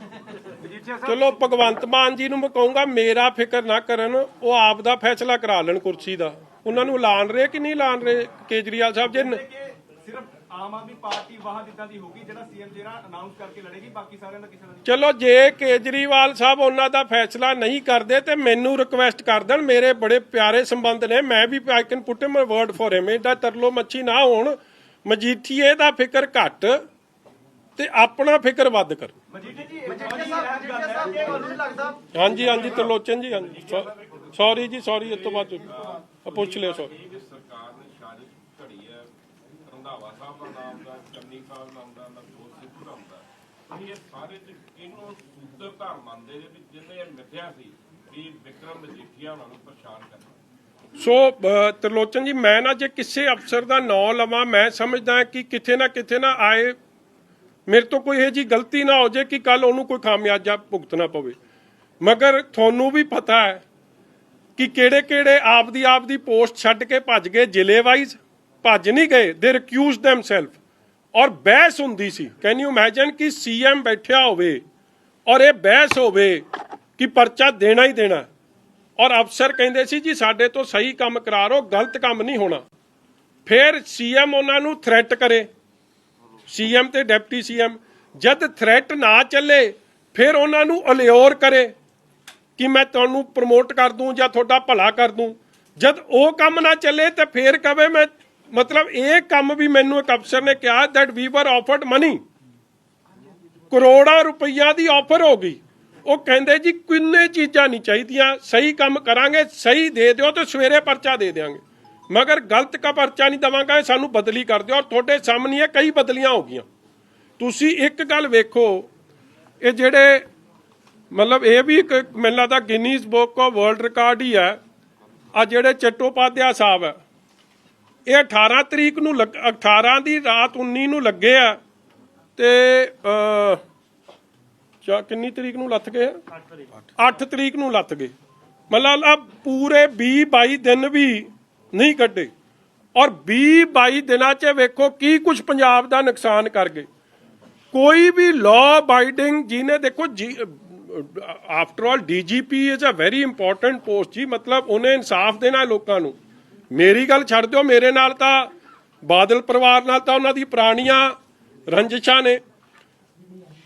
ਚਲੋ ਭਗਵੰਤ ਮਾਨ ਜੀ ਨੂੰ ਮੈਂ ਕਹੂੰਗਾ ਮੇਰਾ ਫਿਕਰ ਨਾ ਕਰਨ, ਉਹ ਆਪ ਦਾ ਫੈਸਲਾ ਕਰਾ ਲੈਣ ਕੁਰਸੀ ਦਾ। ਉਹਨਾਂ ਨੂੰ ਐਲਾਨ ਰਹੇ ਕਿ ਨਹੀਂ ਐਲਾਨ ਰਹੇ ਕੇਜਰੀਵਾਲ ਸਾਹਿਬ ਜੀ? ਸਿਰਫ ਆਮ ਆਦਮੀ ਪਾਰਟੀ ਵਾਹ ਜਿੱਦਾਂ ਦੀ ਹੋਗੀ ਜਿਹੜਾ ਸੀਐਮ ਜਿਹੜਾ ਅਨਾਉਂਸ ਕਰਕੇ ਲੜੇਗੀ, ਬਾਕੀ ਸਾਰਿਆਂ ਦਾ ਕਿਸੇ ਦਾ ਨਹੀਂ। ਚਲੋ ਜੇ ਕੇਜਰੀਵਾਲ ਸਾਹਿਬ ਉਹਨਾਂ ਦਾ ਫੈਸਲਾ ਨਹੀਂ ਕਰਦੇ ਤੇ ਮੈਨੂੰ ਰਿਕੁਐਸਟ ਕਰ ਦੇਣ। ਮੇਰੇ ਬੜੇ ਪਿਆਰੇ ਸੰਬੰਧ ਨੇ, ਮੈਂ ਵੀ I can put him word for him. ਇਹਦਾ ਤਰਲੋ ਮੱਛੀ ਨਾ ਹੋਣ। ਮਜੀਠੀਏ ਦਾ ਫਿਕਰ ਘੱਟ ਤੇ ਆਪਣਾ ਫਿਕਰ ਵੱਧ ਕਰ। ਹਾਂਜੀ ਹਾਂਜੀ ਤਰਲੋਚਨ ਜੀ, ਹਾਂਜੀ ਸੌਰੀ ਜੀ, ਸੌਰੀ। ਇਸ ਤੋਂ ਬਾਅਦ ਪੁੱਛ ਲਿਓ। ਸੌਰੀ। ਸਰਕਾਰ ਨੇ ਸਾਜ਼ਿਸ਼ ਘੜੀ ਹੈ ਸਾਹਿਬ ਦਾ ਨਾਮ ਦਾ, ਚੰਨੀ ਸਾਹਿਬ ਨਾਮ ਦਾ, ਨਵਜੋਤ ਸਿੱਧੂ ਦਾ ਹੁੰਦਾ, ਤੁਸੀਂ ਇਹ ਸਾਰੇ ਚ ਇਹਨੂੰ ਸੂਤਰਧਾਰ ਮੰਨਦੇ ਨੇ ਵੀ ਜਿਹਨੇ ਇਹ ਮਿਥਿਆ ਸੀ ਵੀ ਵਿਕਰਮ ਮਜੀਠੀਆ ਉਹਨਾਂ ਨੂੰ ਪਰੇਸ਼ਾਨ ਕਰਨਾ। ਸੋ ਤਰਲੋਚਨ ਜੀ, ਮੈਂ ਨਾ ਜੇ ਕਿਸੇ ਅਫਸਰ ਦਾ ਨਾਂ ਲਵਾਂ, ਮੈਂ ਸਮਝਦਾ ਕਿ ਕਿਤੇ ਨਾ ਆਏ ਮੇਰੇ ਤੋਂ ਕੋਈ ਇਹੋ ਜਿਹੀ ਗਲਤੀ ਨਾ ਹੋ ਜਾਏ ਕਿ ਕੱਲ ਉਹਨੂੰ ਕੋਈ ਖਾਮਿਆਜ਼ਾ ਭੁਗਤਣਾ ਪਵੇ। ਮਗਰ ਤੁਹਾਨੂੰ ਵੀ ਪਤਾ ਹੈ ਕਿ ਕਿਹੜੇ ਆਪਦੀ ਪੋਸਟ ਛੱਡ ਕੇ ਭੱਜ ਗਏ। ਜ਼ਿਲ੍ਹੇ ਵਾਈਜ਼ ਭੱਜ ਨਹੀਂ ਗਏ, ਦੇ ਰਿਕਿਊਜ਼ ਦੈਮਸੈਲਫ। ਔਰ ਬਹਿਸ ਹੁੰਦੀ ਸੀ, ਕੈਨ ਯੂ ਇਮੇਜਿਨ ਕਿ ਸੀਐਮ ਬੈਠਿਆ ਹੋਵੇ ਔਰ ਇਹ ਬਹਿਸ ਹੋਵੇ ਕਿ ਪਰਚਾ ਦੇਣਾ ਹੀ ਦੇਣਾ, ਔਰ ਅਫਸਰ ਕਹਿੰਦੇ ਸੀ ਜੀ ਸਾਡੇ ਤੋਂ ਸਹੀ ਕੰਮ ਕਰਾ ਰੋ, ਗਲਤ ਕੰਮ ਨਹੀਂ ਹੋਣਾ। ਫਿਰ ਸੀਐਮ ਉਹਨਾਂ ਨੂੰ ਥ੍ਰੈਟ ਕਰੇ, ਸੀਐਮ ਤੇ ਡਿਪਟੀ ਸੀਐਮ, ਜਦ ਥ੍ਰੈਟ ਨਾ ਚੱਲੇ ਫਿਰ ਉਹਨਾਂ ਨੂੰ ਅਲਿਓਰ ਕਰੇ ਕਿ ਮੈਂ ਤੁਹਾਨੂੰ ਪ੍ਰਮੋਟ ਕਰ ਦੂੰ ਜਾਂ ਤੁਹਾਡਾ ਭਲਾ ਕਰ ਦੂੰ। ਜਦ ਉਹ ਕੰਮ ਨਾ ਚੱਲੇ ਤਾਂ ਫਿਰ ਕਵੇ ਮੈਂ, ਮਤਲਬ ਇਹ ਕੰਮ ਵੀ ਮੈਨੂੰ ਇੱਕ ਅਫਸਰ ਨੇ ਕਿਹਾ ਦੈਟ ਵੀ ਵਰ ਆਫਰਡ ਮਨੀ, ਕਰੋੜਾਂ ਰੁਪਈਆ ਦੀ ਆਫਰ ਹੋ ਗਈ। ਉਹ ਕਹਿੰਦੇ ਜੀ ਕਿੰਨੇ ਚੀਜ਼ਾਂ ਨਹੀਂ ਚਾਹੀਦੀਆਂ, ਸਹੀ ਕੰਮ ਕਰਾਂਗੇ, ਸਹੀ ਦੇ ਦਿਓ ਤੇ ਸਵੇਰੇ ਪਰਚਾ ਦੇ ਦਿਆਂਗੇ, ਮਗਰ ਗਲਤ ਕਾ ਪਰਚਾ ਨਹੀਂ ਦੇਵਾਂਗਾ, ਸਾਨੂੰ ਬਦਲੀ ਕਰ ਦਿਓ। ਔਰ ਤੁਹਾਡੇ ਸਾਹਮਣੇ ਇਹ ਕਈ ਬਦਲੀਆਂ ਹੋ ਗਈਆਂ। ਤੁਸੀਂ ਇੱਕ ਗੱਲ ਵੇਖੋ, ਇਹ ਜਿਹੜੇ ਮਤਲਬ ਇਹ ਵੀ ਇੱਕ ਮੈਨੂੰ ਲੱਗਦਾ Guinness book of world record ਹੀ ਹੈ। ਆ ਜਿਹੜੇ ਚੱਟੋਪਾਧਿਆ ਸਾਹਿਬ ਹੈ, ਇਹ 18 ਤਰੀਕ ਨੂੰ 18 ਦੀ ਰਾਤ 19 ਨੂੰ ਲੱਗੇ ਆ ਤੇ ਕਿੰਨੀ ਤਰੀਕ ਨੂੰ ਲੱਥ ਗਏ? 8 ਤਰੀਕ ਨੂੰ ਲੱਥ ਗਏ। ਮਤਲਬ ਪੂਰੇ 20-22 ਦਿਨ ਵੀ ਨਹੀਂ ਕੱਢੇ, ਔਰ 20-22 ਦਿਨਾਂ 'ਚ ਵੇਖੋ ਕੀ ਕੁਝ ਪੰਜਾਬ ਦਾ ਨੁਕਸਾਨ ਕਰ ਗਏ। ਕੋਈ ਵੀ ਲਾਅ ਅਬਾਈਡਿੰਗ ਜਿਹਨੇ, ਦੇਖੋ ਜੀ after all DGP is a very important post ਜੀ, ਮਤਲਬ ਉਹਨੇ ਇਨਸਾਫ ਦੇਣਾ ਲੋਕਾਂ ਨੂੰ। ਮੇਰੀ ਗੱਲ ਛੱਡ ਦਿਓ, ਮੇਰੇ ਨਾਲ ਤਾਂ ਬਾਦਲ ਪਰਿਵਾਰ ਨਾਲ ਤਾਂ ਉਹਨਾਂ ਦੀ ਪੁਰਾਣੀਆਂ ਰੰਜਿਸ਼ਾਂ ਨੇ।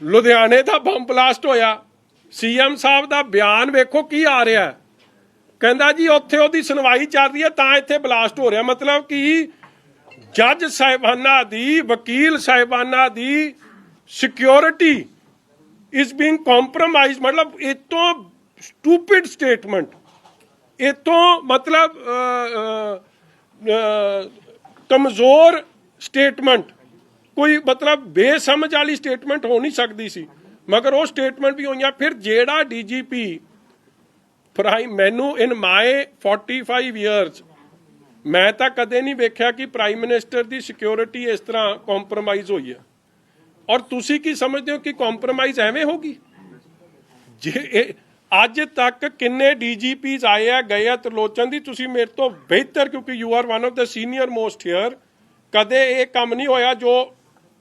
ਲੁਧਿਆਣੇ ਦਾ ਬੰਬ ਬਲਾਸਟ ਹੋਇਆ, ਸੀਐਮ ਸਾਹਿਬ ਦਾ ਬਿਆਨ ਵੇਖੋ ਕੀ ਆ ਰਿਹਾ, ਕਹਿੰਦਾ ਜੀ ਉੱਥੇ ਉਹਦੀ ਸੁਣਵਾਈ ਚੱਲ ਰਹੀ ਹੈ ਤਾਂ ਇੱਥੇ ਬਲਾਸਟ ਹੋ ਰਿਹਾ। ਮਤਲਬ ਕਿ ਜੱਜ ਸਾਹਿਬਾਨਾਂ ਦੀ, ਵਕੀਲ ਸਾਹਿਬਾਨਾਂ ਦੀ ਸਿਕਿਉਰਿਟੀ ਇਜ਼ ਬੀਇੰਗ ਕੰਪਰੋਮਾਈਜ਼। ਮਤਲਬ ਇਹ ਤੋਂ ਸਟੂਪਿਡ ਸਟੇਟਮੈਂਟ, ਇਹ ਤੋਂ ਮਤਲਬ ਕਮਜ਼ੋਰ ਸਟੇਟਮੈਂਟ, ਕੋਈ ਮਤਲਬ ਬੇਸਮਝ ਵਾਲੀ ਸਟੇਟਮੈਂਟ ਹੋ ਨਹੀਂ ਸਕਦੀ ਸੀ, ਮਗਰ ਉਹ ਸਟੇਟਮੈਂਟ ਵੀ ਹੋਈਆਂ। ਫਿਰ ਜਿਹੜਾ ਡੀਜੀਪੀ ਮੈਨੂੰ ਇਨ ਮਾਈ 45 ਇਅਰਸ ਮੈਂ ਤਾਂ ਕਦੇ ਨਹੀਂ ਵੇਖਿਆ ਕਿ ਪ੍ਰਾਈਮ ਮਿਨਿਸਟਰ ਦੀ ਸਿਕਿਉਰਿਟੀ ਇਸ ਤਰ੍ਹਾਂ ਕੰਪਰੋਮਾਈਜ਼ ਹੋਈ ਹੈ। ਔਰ ਤੁਸੀਂ ਕੀ ਸਮਝਦੇ ਹੋ ਕਿ ਕੰਪਰੋਮਾਈਜ਼ ਐਵੇਂ ਹੋਗੀ? ਜੇ ਅੱਜ ਤੱਕ ਕਿੰਨੇ ਡੀਜੀਪੀਜ਼ ਆਏ ਆ ਗਏ ਆ ਤਰਲੋਚਨ ਦੀ, ਤੁਸੀਂ ਮੇਰੇ ਤੋਂ ਬਿਹਤਰ, ਕਿਉਂਕਿ you are one of the senior most here, ਕਦੇ ਇਹ ਕੰਮ ਨਹੀਂ ਹੋਇਆ ਜੋ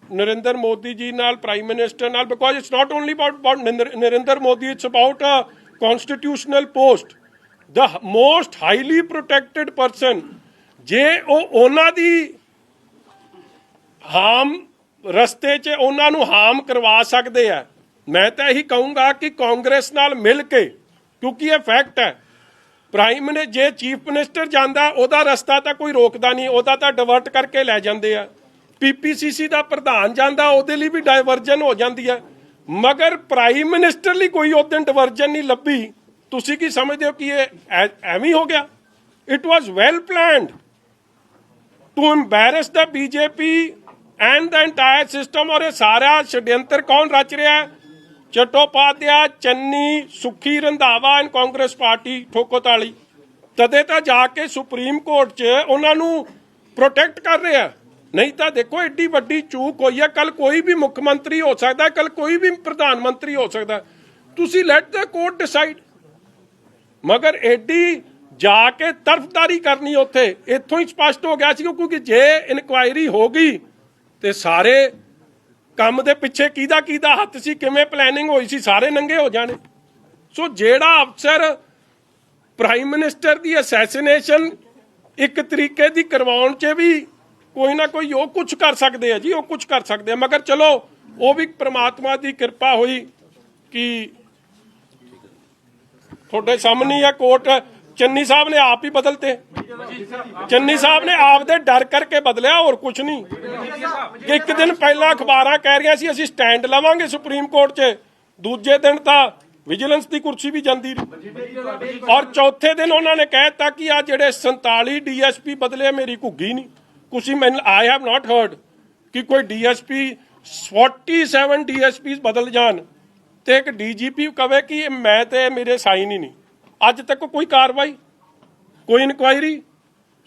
ਨਰਿੰਦਰ ਮੋਦੀ ਜੀ ਨਾਲ, ਪ੍ਰਾਈਮ ਮਿਨਿਸਟਰ ਨਾਲ, because it's not only about Narendra Modi, it's about a constitutional post, the most highly protected person। ਜੇ ਉਹ ਉਹਨਾਂ ਦੀ ਹਾਮ ਰਸਤੇ 'ਚ ਉਹਨਾਂ ਨੂੰ ਹਾਮ ਕਰਵਾ ਸਕਦੇ ਆ, ਮੈਂ ਤਾਂ ਇਹੀ ਕਹੂੰਗਾ ਕਿ ਕਾਂਗਰਸ ਨਾਲ ਮਿਲ ਕੇ, ਕਿਉਂਕਿ ਇਹ ਫੈਕਟ ਹੈ, ਪ੍ਰਾਈਮ ਨੇ ਜੇ ਚੀਫ ਮਿਨਿਸਟਰ ਜਾਂਦਾ ਉਹਦਾ ਰਸਤਾ ਤਾਂ ਕੋਈ ਰੋਕਦਾ ਨਹੀਂ, ਉਹਦਾ ਤਾਂ ਡਿਵਰਟ ਕਰਕੇ ਲੈ ਜਾਂਦੇ ਆ। ਪੀਪੀਸੀਸੀ ਦਾ ਪ੍ਰਧਾਨ ਜਾਂਦਾ ਉਹਦੇ ਲਈ ਵੀ ਡਾਇਵਰਜਨ ਹੋ ਜਾਂਦੀ ਹੈ, ਮਗਰ ਪ੍ਰਾਈਮ ਮਿਨਿਸਟਰ ਲਈ ਕੋਈ ਉਸ ਦਿਨ ਡਿਵਰਜਨ ਨਹੀਂ ਲੱਭੀ। ਤੁਸੀਂ ਕੀ ਸਮਝਦੇ ਹੋ ਕਿ ਇਹ ਐਵੇਂ ਹੋ ਗਿਆ? It was well planned to embarrass the BJP and the entire system. ਔਰ ਇਹ ਸਾਰਾ ਛਡਯੰਤਰ ਕੌਣ ਰਚ ਰਿਹਾ? ਚੱਟੋਪਾਧਿਆ, ਚੰਨੀ, ਸੁਖੀ ਰੰਧਾਵਾ ਐਂਡ ਕਾਂਗਰਸ ਪਾਰਟੀ ਠੋਕੋਤਾਲੀ। ਤਦੇ ਤਾਂ ਜਾ ਕੇ ਸੁਪਰੀਮ ਕੋਰਟ 'ਚ ਉਹਨਾਂ ਨੂੰ ਪ੍ਰੋਟੈਕਟ ਕਰ ਰਿਹਾ। ਨਹੀਂ ਤਾਂ ਦੇਖੋ ਏਡੀ ਵੱਡੀ ਚੂਕ ਹੋਈ ਹੈ। ਕੱਲ ਕੋਈ ਵੀ ਮੁੱਖ ਮੰਤਰੀ ਹੋ ਸਕਦਾ, ਕੱਲ ਕੋਈ ਵੀ ਪ੍ਰਧਾਨ ਮੰਤਰੀ ਹੋ ਸਕਦਾ, ਤੁਸੀਂ ਲੈਟ ਦ ਕੋਰਟ ਡਿਸਾਈਡ। ਮਗਰ ਏਡੀ ਜਾ ਕੇ ਤਰਫਦਾਰੀ ਕਰਨੀ ਉੱਥੇ, ਇੱਥੋਂ ਹੀ ਸਪਸ਼ਟ ਹੋ ਗਿਆ ਸੀ, ਕਿਉਂਕਿ ਜੇ ਇਨਕੁਆਇਰੀ ਹੋ ਗਈ ਤੇ ਸਾਰੇ ਕੰਮ ਦੇ ਪਿੱਛੇ ਕਿਹਦਾ ਹੱਥ ਸੀ, ਕਿਵੇਂ ਪਲੈਨਿੰਗ ਹੋਈ ਸੀ, ਸਾਰੇ ਨੰਗੇ ਹੋ ਜਾਣੇ। ਸੋ ਜਿਹੜਾ ਅਫਸਰ ਪ੍ਰਾਈਮ ਮਿਨਿਸਟਰ ਦੀ ਅਸੈਸੀਨੇਸ਼ਨ ਇੱਕ ਤਰੀਕੇ ਦੀ ਕਰਵਾਉਣ 'ਚ ਵੀ ਕੋਈ ਨਾ ਕੋਈ ਉਹ ਕੁਝ ਕਰ ਸਕਦੇ ਆ ਜੀ, ਉਹ ਕੁਝ ਕਰ ਸਕਦੇ ਆ। ਮਗਰ ਚਲੋ ਉਹ ਵੀ ਪ੍ਰਮਾਤਮਾ ਦੀ ਕਿਰਪਾ ਹੋਈ ਕਿ ਤੁਹਾਡੇ ਸਾਹਮਣੇ ਆ ਕੋਰਟ, ਚੰਨੀ ਸਾਹਿਬ ਨੇ ਆਪ ਹੀ ਬਦਲਤੇ। ਚੰਨੀ ਸਾਹਿਬ ਨੇ ਆਪ ਦੇ ਡਰ ਕਰਕੇ ਬਦਲਿਆ, ਹੋਰ ਕੁਝ ਨਹੀਂ। ਇੱਕ ਦਿਨ ਪਹਿਲਾਂ ਅਖਬਾਰਾਂ ਕਹਿ ਰਹੀਆਂ ਸੀ ਅਸੀਂ ਸਟੈਂਡ ਲਵਾਂਗੇ ਸੁਪਰੀਮ ਕੋਰਟ 'ਚ, ਦੂਜੇ ਦਿਨ ਤਾਂ ਵਿਜੀਲੈਂਸ ਦੀ ਕੁਰਸੀ ਵੀ ਜਾਂਦੀ ਰਹੀ, ਔਰ ਚੌਥੇ ਦਿਨ ਉਹਨਾਂ ਨੇ ਕਹਿ ਦਿੱਤਾ ਕਿ ਆ ਜਿਹੜੇ 47 DSP ਬਦਲੇ ਮੇਰੀ ਘੁੱਗੀ ਨਹੀਂ। ਤੁਸੀਂ ਮੈਨੂੰ, I have not heard ਕਿ ਕੋਈ ਡੀਐਸਪੀ 47 ਡੀਐਸਪੀ ਬਦਲ ਜਾਣ ਤੇ ਇੱਕ ਡੀਜੀਪੀ ਕਵੇ ਕਿ ਮੈਂ ਤੇ ਮੇਰੇ ਸਾਈਨ ਹੀ ਨਹੀਂ, ਅੱਜ ਤੱਕ ਕੋਈ ਕਾਰਵਾਈ, ਕੋਈ inquiry.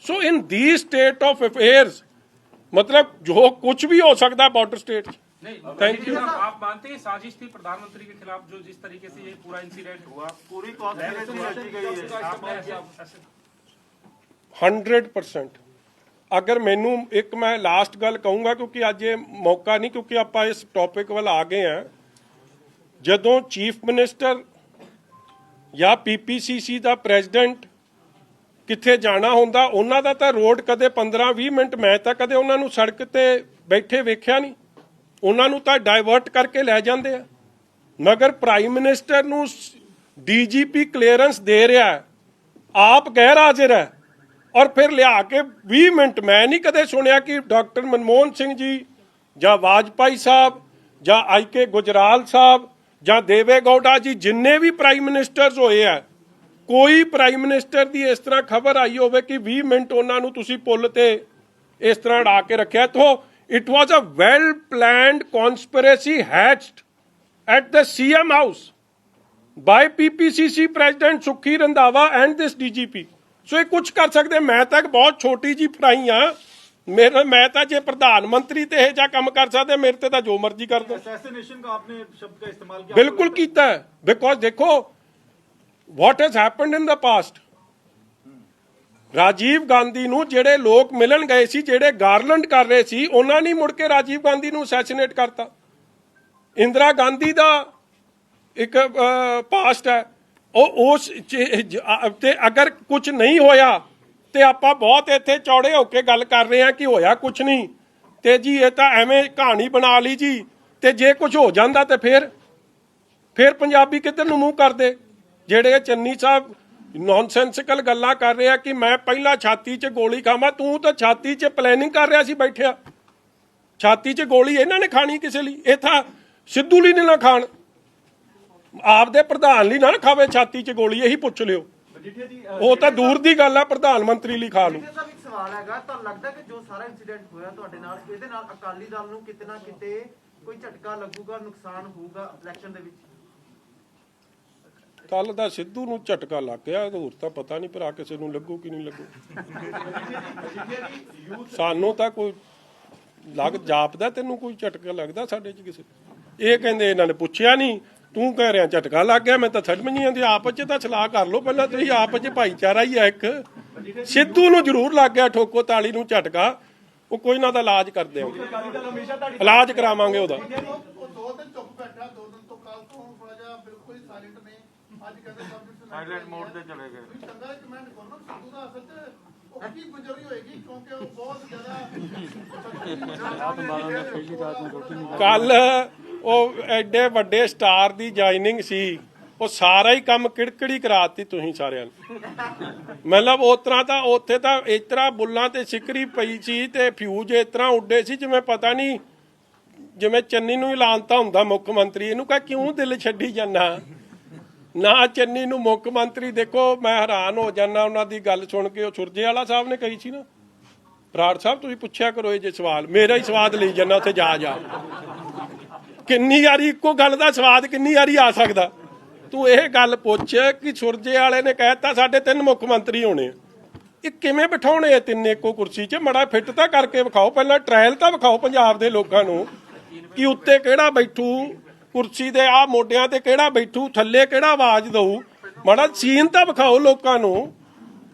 So in the state of ਅਫੇਅर्स मतलब जो कुछ भी हो सकता है बॉर्डर स्टेट। नहीं, थैंक यू। आप मानते हैं साजिश थी प्रधानमंत्री के खिलाफ जो जिस तरीके से ये पूरा इंसिडेंट हुआ? पूरी कॉन्स्पिरेसी रची गई है। 100%। अगर मैनू एक मैं लास्ट गल कहूँगा क्योंकि अज ये मौका नहीं, क्योंकि आप इस टॉपिक वाल आ गए हैं, जदों चीफ मिनिस्टर या PPCC का प्रेजिडेंट किथे जाना होंदा, उन्हां दा तां रोड कदे 15-20 मिनट मैं तां कदे उन्हां नूं सड़क ते बैठे वेख्या नहीं, उन्हां नूं तां डाइवर्ट करके लै जांदे आ। मगर प्राइम मिनिस्टर नूं DGP क्लीयरेंस दे रहा है, आप गैर हाजिर है, और फिर लिया के 20 मिनट मैं नहीं कदे सुनिया कि डॉक्टर मनमोहन सिंह जी ਜਾਂ वाजपेयी साहब ਜਾਂ IK गुजराल साहब ਜਾਂ देवे गौड़ा जी जिन्ने भी प्राइम मिनिस्टर्स होए है, कोई प्राइम मिनिस्टर की इस तरह खबर आई हो कि 20 मिनट उन्होंने तुसी पुल ते इस तरह अड़ा के रखा। तो it was a well planned conspiracy hatched at the CM house by PPCC president सुखी रंधावा एंड दिस DGP। सो ये कुछ कर सकते। मैं तक बहुत छोटी जी फराई हाँ, मेरा मैं तो जे प्रधानमंत्री ते जा काम कर सकते, मेरे ते जो मर्जी कर दो। असैसिनेशन का आपने शब्द का इस्तेमाल किया, बिल्कुल कीता है, बिकॉज देखो what has happened in the past, Rajiv Gandhi ਨੂੰ ਜਿਹੜੇ ਲੋਕ ਮਿਲਣ ਗਏ ਸੀ, ਜਿਹੜੇ ਗਾਰਲੈਂਡ ਕਰ ਰਹੇ ਸੀ, ਉਹਨਾਂ ਨੇ ਮੁੜ ਕੇ ਰਾਜੀਵ ਗਾਂਧੀ ਨੂੰ ਅਸੈਸੀਨੇਟ ਕਰਤਾ। ਇੰਦਰਾ ਗਾਂਧੀ ਦਾ ਇੱਕ ਪਾਸਟ ਹੈ, ਉਹ ਉਸ ਤੇ ਅਗਰ ਕੁਝ ਨਹੀਂ ਹੋਇਆ ਤੇ ਆਪਾਂ ਬਹੁਤ ਇੱਥੇ ਚੌੜੇ ਹੋ ਕੇ ਗੱਲ ਕਰ ਰਹੇ ਹਾਂ ਕਿ ਹੋਇਆ ਕੁਝ ਨਹੀਂ, ਤੇ ਜੀ ਇਹ ਤਾਂ ਐਵੇਂ ਕਹਾਣੀ ਬਣਾ ਲਈ ਜੀ, ਤੇ ਜੇ ਕੁਝ ਹੋ ਜਾਂਦਾ ਤੇ ਫਿਰ ਪੰਜਾਬੀ ਕਿੱਧਰ ਨੂੰ ਮੂੰਹ ਕਰਦੇ। ਜਿਹੜੇ ਚੰਨੀ ਸਾਹਿਬ ਨੌਨਸੈਂਸਿਕਲ ਗੱਲਾਂ ਕਰ ਰਿਹਾ ਕਿ ਮੈਂ ਪਹਿਲਾਂ ਛਾਤੀ 'ਚ ਗੋਲੀ ਖਾਵਾਂ, ਤੂੰ ਤਾਂ ਛਾਤੀ 'ਚ ਪਲੈਨਿੰਗ ਕਰ ਰਿਹਾ ਸੀ ਬੈਠਿਆ। ਛਾਤੀ 'ਚ ਗੋਲੀ ਇਹਨਾਂ ਨੇ ਖਾਣੀ ਕਿਸੇ ਲਈ, ਇਹ ਤਾਂ ਸਿੱਧੂ ਲਈ ਨਾ ਖਾਣ, ਆਪਦੇ ਪ੍ਰਧਾਨ ਲਈ ਨਾ ਖਾਵੇ ਛਾਤੀ 'ਚ ਗੋਲੀ, ਇਹੀ ਪੁੱਛ ਲਿਓ। ਉਹ ਤਾਂ ਦੂਰ ਦੀ ਗੱਲ ਆ, ਪ੍ਰਧਾਨ ਮੰਤਰੀ ਲਈ ਖਾ ਲੂ। ਸਾਹਿਬ ਇੱਕ ਸਵਾਲ ਹੈਗਾ, ਤੁਹਾਨੂੰ ਲੱਗਦਾ ਕਿ ਜੋ ਸਾਰਾ ਇਨਸੀਡੈਂਟ ਹੋਇਆ ਤੁਹਾਡੇ ਨਾਲ, ਇਹਦੇ ਨਾਲ ਅਕਾਲੀ ਦਲ ਨੂੰ ਕਿਤੇ ਨਾ ਕਿਤੇ ਕੋਈ ਝਟਕਾ ਲੱਗੂਗਾ, ਨੁਕਸਾਨ ਹੋਊਗਾ ਇਲੈਕਸ਼ਨ ਦੇ ਵਿੱਚ? ਕੱਲ ਦਾ ਸਿੱਧੂ ਨੂੰ ਝਟਕਾ ਲੱਗ ਗਿਆ, ਹੋਰ ਤਾਂ ਪਤਾ ਨਹੀਂ ਭਰਾ ਕਿਸੇ ਨੂੰ ਲੱਗੂ ਕਿ ਨਹੀਂ ਲੱਗੂ। ਸਾਨੂੰ ਤਾਂ ਕੋਈ ਲੱਗ ਜਾਪਦਾ, ਤੈਨੂੰ ਕੋਈ ਝਟਕਾ ਲੱਗਦਾ ਸਾਡੇ 'ਚ ਕਿਸੇ? ਇਹ ਕਹਿੰਦੇ ਇਹਨਾਂ ਨੇ ਪੁੱਛਿਆ ਨਹੀਂ, ਤੂੰ ਕਹਿ ਰਿਹਾ ਝਟਕਾ ਲੱਗ ਗਿਆ। ਮੈਂ ਤਾਂ ਸਮਝ ਨਹੀਂ ਆਉਂਦੀ, ਆਪਸ 'ਚ ਤਾਂ ਸਲਾਹ ਕਰ ਲਓ ਪਹਿਲਾਂ, ਤੁਸੀਂ ਆਪਸ 'ਚ ਭਾਈਚਾਰਾ ਹੀ ਆ ਇੱਕ। ਸਿੱਧੂ ਨੂੰ ਜ਼ਰੂਰ ਲੱਗ ਗਿਆ ਠੋਕੋ ਤਾਲੀ ਨੂੰ ਝਟਕਾ, ਉਹ ਕੋਈ ਨਾ ਦਾ ਇਲਾਜ ਕਰਦੇ ਆ, ਇਲਾਜ ਕਰਾਵਾਂਗੇ ਉਹਦਾ। ਉਹ 2 ਦਿਨ ਚੁੱਪ ਬੈਠਾ, 2 ਦਿਨ ਤੋਂ ਕੱਲ ਤੋਂ ਥੋੜਾ ਜਿਹਾ ਬਿਲਕੁਲ ਹੀ ਸਾਇਲੈਂਟ ਨੇ। ਅੱਜ ਕਹਿੰਦੇ ਸਾਇਲੈਂਟ ਮੋਡ ਤੇ ਚਲੇ ਗਏ। ਚੰਗਾ ਕਮੈਂਟ ਕਰੋ, ਸਿੱਧੂ ਦਾ ਅਸਲ 'ਚ ਉਹ ਕੀ ਗੁਜ਼ਰੀ ਹੋਏਗੀ, ਕਿਉਂਕਿ ਉਹ ਬਹੁਤ ਜ਼ਿਆਦਾ ਕੱਲ ਉਹ ਐਡੇ ਵੱਡੇ ਸਟਾਰ ਦੀ ਜੁਆਇਨਿੰਗ ਸੀ, ਉਹ ਸਾਰਾ ਹੀ ਕੰਮ ਕਿੜਕੜੀ ਕਰਾਤੀ ਤੁਸੀਂ ਸਾਰਿਆਂ ਨੂੰ। ਮਤਲਬ ਉਸ ਤਰ੍ਹਾਂ ਤਾਂ ਉੱਥੇ ਤਾਂ ਇਸ ਤਰ੍ਹਾਂ ਬੁੱਲਾਂ ਤੇ ਸਿਕਰੀ ਪਈ ਸੀ ਤੇ ਫਿਊਜ਼ ਇਸ ਤਰ੍ਹਾਂ ਉੱਡੇ ਸੀ ਜਿਵੇਂ ਪਤਾ ਨਹੀਂ, ਜਿਵੇਂ ਚੰਨੀ ਨੂੰ ਹੀ ਲਾਂਤਾ ਹੁੰਦਾ ਮੁੱਖ ਮੰਤਰੀ। ਇਹਨੂੰ ਕਹ ਕਿਉਂ ਦਿਲ ਛੱਡੀ ਜਾਂਦਾ ਨਾ ਚੰਨੀ ਨੂੰ ਮੁੱਖ ਮੰਤਰੀ। ਦੇਖੋ ਮੈਂ ਹੈਰਾਨ ਹੋ ਜਾਂਦਾ ਉਹਨਾਂ ਦੀ ਗੱਲ ਸੁਣ ਕੇ। ਉਹ ਸੁਰਜੇਵਾਲਾ ਸਾਹਿਬ ਨੇ ਕਹੀ ਸੀ ਨਾ, ਬਰਾੜ ਸਾਹਿਬ ਤੁਸੀਂ ਪੁੱਛਿਆ ਕਰੋ ਇਹ ਜੇ ਸਵਾਲ, ਮੇਰਾ ਹੀ ਸਵਾਦ ਲਈ ਜਾਂਦਾ ਉੱਥੇ ਜਾ ਕਿੰਨੀ ਵਾਰੀ ਇੱਕੋ ਗੱਲ ਦਾ ਸਵਾਦ ਕਿੰਨੀ ਵਾਰੀ ਆ ਸਕਦਾ। ਤੂੰ ਇਹ ਗੱਲ ਪੁੱਛ ਕਿ ਸੁਰਜੇ ਵਾਲੇ ਨੇ ਕਹਿਤਾ ਸਾਡੇ 3 ਮੁੱਖ ਮੰਤਰੀ ਹੋਣੇ ਆ, ਇਹ ਕਿਵੇਂ ਬਿਠਾਉਣੇ ਆ ਤਿੰਨੇ ਇੱਕੋ ਕੁਰਸੀ 'ਚ? ਮੜਾ ਫਿੱਟ ਤਾਂ ਕਰਕੇ ਵਿਖਾਓ, ਪਹਿਲਾਂ ਟ੍ਰਾਇਲ ਤਾਂ ਵਿਖਾਓ ਪੰਜਾਬ ਦੇ ਲੋਕਾਂ ਨੂੰ ਕਿ ਉੱਤੇ ਕਿਹੜਾ ਬੈਠੂ, ਕੁਰਸੀ ਦੇ ਆ ਮੋਢਿਆਂ ਤੇ ਕਿਹੜਾ ਬੈਠੂ, ਥੱਲੇ ਕਿਹੜਾ ਆਵਾਜ਼ ਦਊ। ਮੜਾ ਸੀਨ ਤਾਂ ਵਿਖਾਓ ਲੋਕਾਂ ਨੂੰ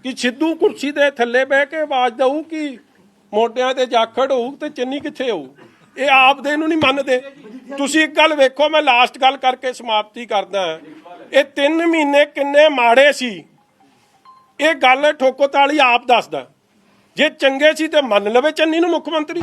ਕਿ ਸਿੱਧੂ ਕੁਰਸੀ ਦੇ ਥੱਲੇ ਬਹਿ ਕੇ ਆਵਾਜ਼ ਦਊ ਕਿ ਮੋਢਿਆਂ ਤੇ ਜਾਖੜ ਹੋਊ ਤੇ ਚੰਨੀ ਕਿੱਥੇ ਹੋਊ। ਇਹ ਆਪਦੇ ਨੂੰ ਨਹੀਂ ਮੰਨਦੇ। ਤੁਸੀਂ ਇੱਕ ਗੱਲ ਵੇਖੋ, ਮੈਂ ਲਾਸਟ ਗੱਲ ਕਰਕੇ ਸਮਾਪਤੀ ਕਰਦਾ। ਇਹ 3 ਮਹੀਨੇ ਕਿੰਨੇ ਮਾੜੇ ਸੀ, ਇਹ ਗੱਲ ਠੋਕੋ ਤਾਲੀ ਆਪ ਦੱਸਦਾ। ਜੇ ਚੰਗੇ ਸੀ ਤੇ ਮੰਨ ਲਵੇ ਚੰਨੀ ਨੂੰ ਮੁੱਖ ਮੰਤਰੀ,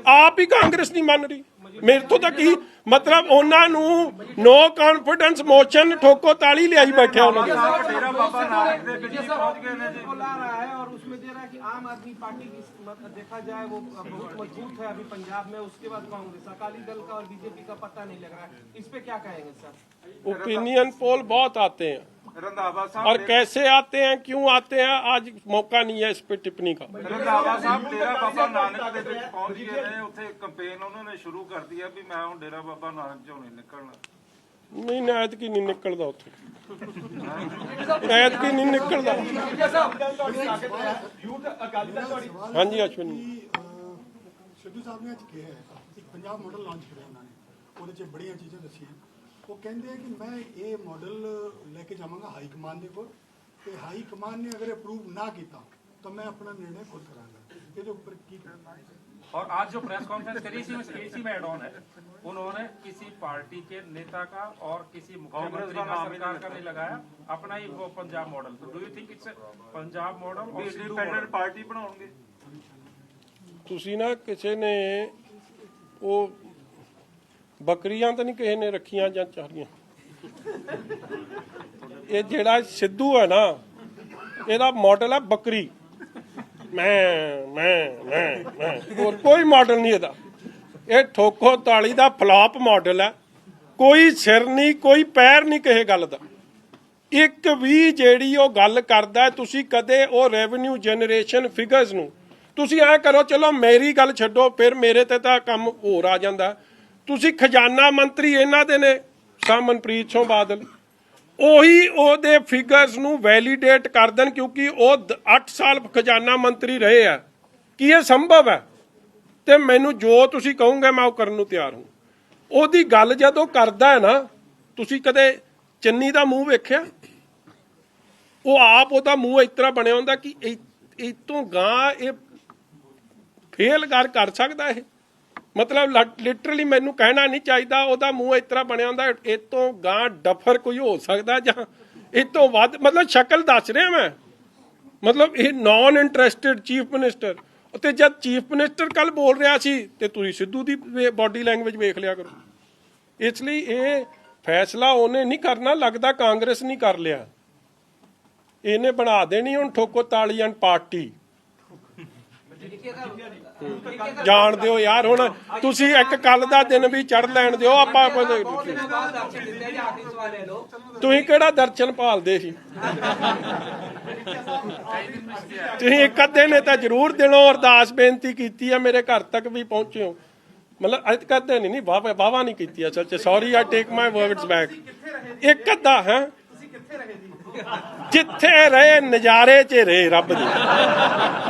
ਆਪ ਹੀ ਕਾਂਗਰਸ ਨਹੀਂ ਮੰਨ ਰਹੀ। ਮੇਰੇ ਤੋਂ ਤਾਂ ਕੀ ਮਤਲਬ ਉਹਨਾਂ ਨੂੰ ਨੋ ਕੌਨਫੀਡੈਂਸ ਮੋਸ਼ਨ ਠੋਕੋ ਤਾਲੀ ਲਿਆਈ ਬੈਠਿਆ ਉਹਨਾਂ ਦੇ डेरा बाबा नानक दे बिच पहुंच गए ने जी। ला रहा है और उसमें दे रहा है कि आम आदमी पार्टी की देखा जाए वो बहुत मजबूत है अभी पंजाब में, उसके बाद कांग्रेस, अकाली दल का और बीजेपी का पता नहीं लग रहा है, इस पे क्या कहेंगे सर? ओपिनियन पोल बहुत आते हैं रंधावा और साहब कैसे आते हैं, क्यों आते हैं, आज मौका नहीं है इस पे टिप्पणी का। रंधावा साहब डेरा बाबा नानक दे विच पहुंच गए ने, उत्थे कैंपेन उन्होंने शुरू कर दिया भी मैं हुण डेरा बाबा नानक चों नहीं निकलना। नहीं नायत की नहीं निकलता उत्थे, नायत की नहीं निकलता। हाँ जी अश्विनी ਸਿੱਧੂ ਸਾਹਿਬ ਨੇ ਅੱਜ ਕਿਹਾ ਹੈ ਇੱਕ ਪੰਜਾਬ ਮਾਡਲ ਲਾਂਚ ਕਰਿਆ ਉਹਨਾਂ ਨੇ, ਉਹਦੇ 'ਚ ਬੜੀਆਂ ਚੀਜ਼ਾਂ ਦੱਸੀਆਂ। ਉਹ ਕਹਿੰਦੇ ਕਿ ਮੈਂ ਇਹ ਮਾਡਲ ਲੈ ਕੇ ਜਾਵਾਂਗਾ ਹਾਈ ਕਮਾਨ ਦੇ ਕੋਲ, ਤੇ ਹਾਈ ਕਮਾਨ ਨੇ ਅਗਰ ਅਪਰੂਵ ਨਾ ਕੀਤਾ ਤਾਂ ਮੈਂ ਆਪਣਾ ਨਿਰਣੇ ਖੁਦ ਕਰਾਂਗਾ। ਇਹਦੇ ਉੱਪਰ ਕੀ ਕਰਨਾ ਹੈ? और आज जो प्रेस कॉन्फ्रेंस करी इसी में एड ऑन है, उन्होंने किसी पार्टी के नेता का और किसी मुख्यमंत्री का सरकार का नहीं लगाया, अपना ही वो पंजाब मॉडल। तो do you think it's Punjab model और सिद्धू इंडिपेंडेंट पार्टी बनाउणगे? ਤੁਸੀਂ ਨਾ ਕਿਸੇ ਨੇ ਉਹ ਬੱਕਰੀਆਂ ਤਾਂ ਨਹੀਂ ਕਿਸੇ ਨੇ ਰੱਖੀਆਂ ਜਾਂ ਚਾਰੀਆਂ, ਇਹ ਜਿਹੜਾ ਸਿੱਧੂ ਹੈ ਨਾ ਇਹਦਾ ਮਾਡਲ ਹੈ ਬੱਕਰੀ, ਮੈਂ ਹੋਰ ਕੋਈ ਮਾਡਲ ਨਹੀਂ ਇਹਦਾ। ਇਹ ਠੋਕੋ ਤਾਲੀ ਦਾ ਫਲਾਪ ਮਾਡਲ ਹੈ, ਕੋਈ ਸਿਰ ਨਹੀਂ ਕੋਈ ਪੈਰ ਨਹੀਂ ਕਿਸੇ ਗੱਲ ਦਾ। ਇੱਕ ਵੀ ਜਿਹੜੀ ਉਹ ਗੱਲ ਕਰਦਾ ਤੁਸੀਂ ਕਦੇ ਉਹ ਰੈਵਨਿਊ ਜਨਰੇਸ਼ਨ ਫਿਗਰਸ ਨੂੰ ਤੁਸੀਂ ਐ ਕਰੋ, ਚਲੋ ਮੇਰੀ ਗੱਲ ਛੱਡੋ, ਫਿਰ ਮੇਰੇ ਤੇ ਤਾਂ ਕੰਮ ਹੋਰ ਆ ਜਾਂਦਾ। ਤੁਸੀਂ ਖਜ਼ਾਨਾ ਮੰਤਰੀ ਇਹਨਾਂ ਦੇ ਨੇ ਮਨਪ੍ਰੀਤ ਸਿੰਘ ਬਾਦਲ, ਉਹੀ ਉਹਦੇ ਫਿਗਰਸ ਨੂੰ ਵੈਲੀਡੇਟ ਕਰ ਦੇਣ ਕਿਉਂਕਿ ਉਹ 8 ਸਾਲ ਖਜ਼ਾਨਾ ਮੰਤਰੀ ਰਹੇ ਆ। ਕੀ ਇਹ ਸੰਭਵ ਹੈ? ਤੇ ਮੈਨੂੰ ਜੋ ਤੁਸੀਂ ਕਹੋਗੇ ਮੈਂ ਉਹ ਕਰਨ ਨੂੰ ਤਿਆਰ ਹਾਂ। ਉਹਦੀ ਗੱਲ ਜਦੋਂ ਕਰਦਾ ਹੈ ਨਾ, ਤੁਸੀਂ ਕਦੇ ਚੰਨੀ ਦਾ ਮੂੰਹ ਵੇਖਿਆ? ਉਹ ਆਪ ਉਹਦਾ ਮੂੰਹ ਇਸ ਤਰ੍ਹਾਂ ਬਣਿਆ ਹੁੰਦਾ ਕਿ ਇਹ ਤੋਂ ਗਾਂ ਇਹ ਫੇਲ ਕਰ ਸਕਦਾ ਇਹ, ਮਤਲਬ ਲਿਟਰਲੀ ਮੈਨੂੰ ਕਹਿਣਾ ਨਹੀਂ ਚਾਹੀਦਾ, ਉਹਦਾ ਮੂੰਹ ਇਸ ਤਰ੍ਹਾਂ ਬਣਿਆ ਹੁੰਦਾ ਇਹ ਤੋਂ ਗਾਂ ਡਫਰ ਕੋਈ ਹੋ ਸਕਦਾ ਜਾਂ ਇਹ ਤੋਂ ਵੱਧ, ਮਤਲਬ ਸ਼ਕਲ ਦੱਸ ਰਿਹਾ ਮੈਂ, ਮਤਲਬ ਇਹ ਨਾਨ ਇੰਟਰਸਟਿਡ ਚੀਫ ਮਿਨਿਸਟਰ। ਤੇ ਜਦ ਚੀਫ ਮਿਨਿਸਟਰ ਕੱਲ ਬੋਲ ਰਿਹਾ ਸੀ ਤੇ ਤੁਸੀਂ ਸਿੱਧੂ ਦੀ ਬਾਡੀ ਲੈਂਗੁਏਜ ਵੇਖ ਲਿਆ ਕਰੋ। ਇਸ ਲਈ ਇਹ ਫੈਸਲਾ ਉਹਨੇ ਨਹੀਂ ਕਰਨਾ, ਲੱਗਦਾ ਕਾਂਗਰਸ ਨਹੀਂ ਕਰ ਲਿਆ, ਇਹਨੇ ਬਣਾ ਦੇਣੀ ਹੁਣ ਠੋਕੋ ਤਾਲੀਆਂ ਪਾਰਟੀ। ਜਾਣ ਦਿਓ ਯਾਰ, ਹੁਣ ਤੁਸੀਂ ਇੱਕ ਕੱਲ ਦਾ ਦਿਨ ਵੀ ਚੜ ਲੈਣ ਦਿਓ। ਆਪਾਂ ਤੁਸੀਂ ਕਿਹੜਾ ਦਰਸ਼ਨ ਭਾਲਦੇ ਸੀ? ਤੁਸੀਂ ਇੱਕ ਅੱਧੇ ਨੇ ਤਾਂ ਜ਼ਰੂਰ ਦਿਲੋਂ ਅਰਦਾਸ ਬੇਨਤੀ ਕੀਤੀ ਹੈ, ਮੇਰੇ ਘਰ ਤੱਕ ਵੀ ਪਹੁੰਚੇ ਹੋ, ਮਤਲਬ ਅੱਜ ਕਦੇ ਨਹੀਂ ਵਾਵਾ ਨਹੀਂ ਕੀਤੀ ਅਸਲ 'ਚ। Sorry I take my words back. ਇੱਕ ਅੱਧਾ ਹੈ ਜਿੱਥੇ ਰਹੇ ਨਜ਼ਾਰੇ 'ਚ ਰਹੇ ਰੱਬ ਦੇ,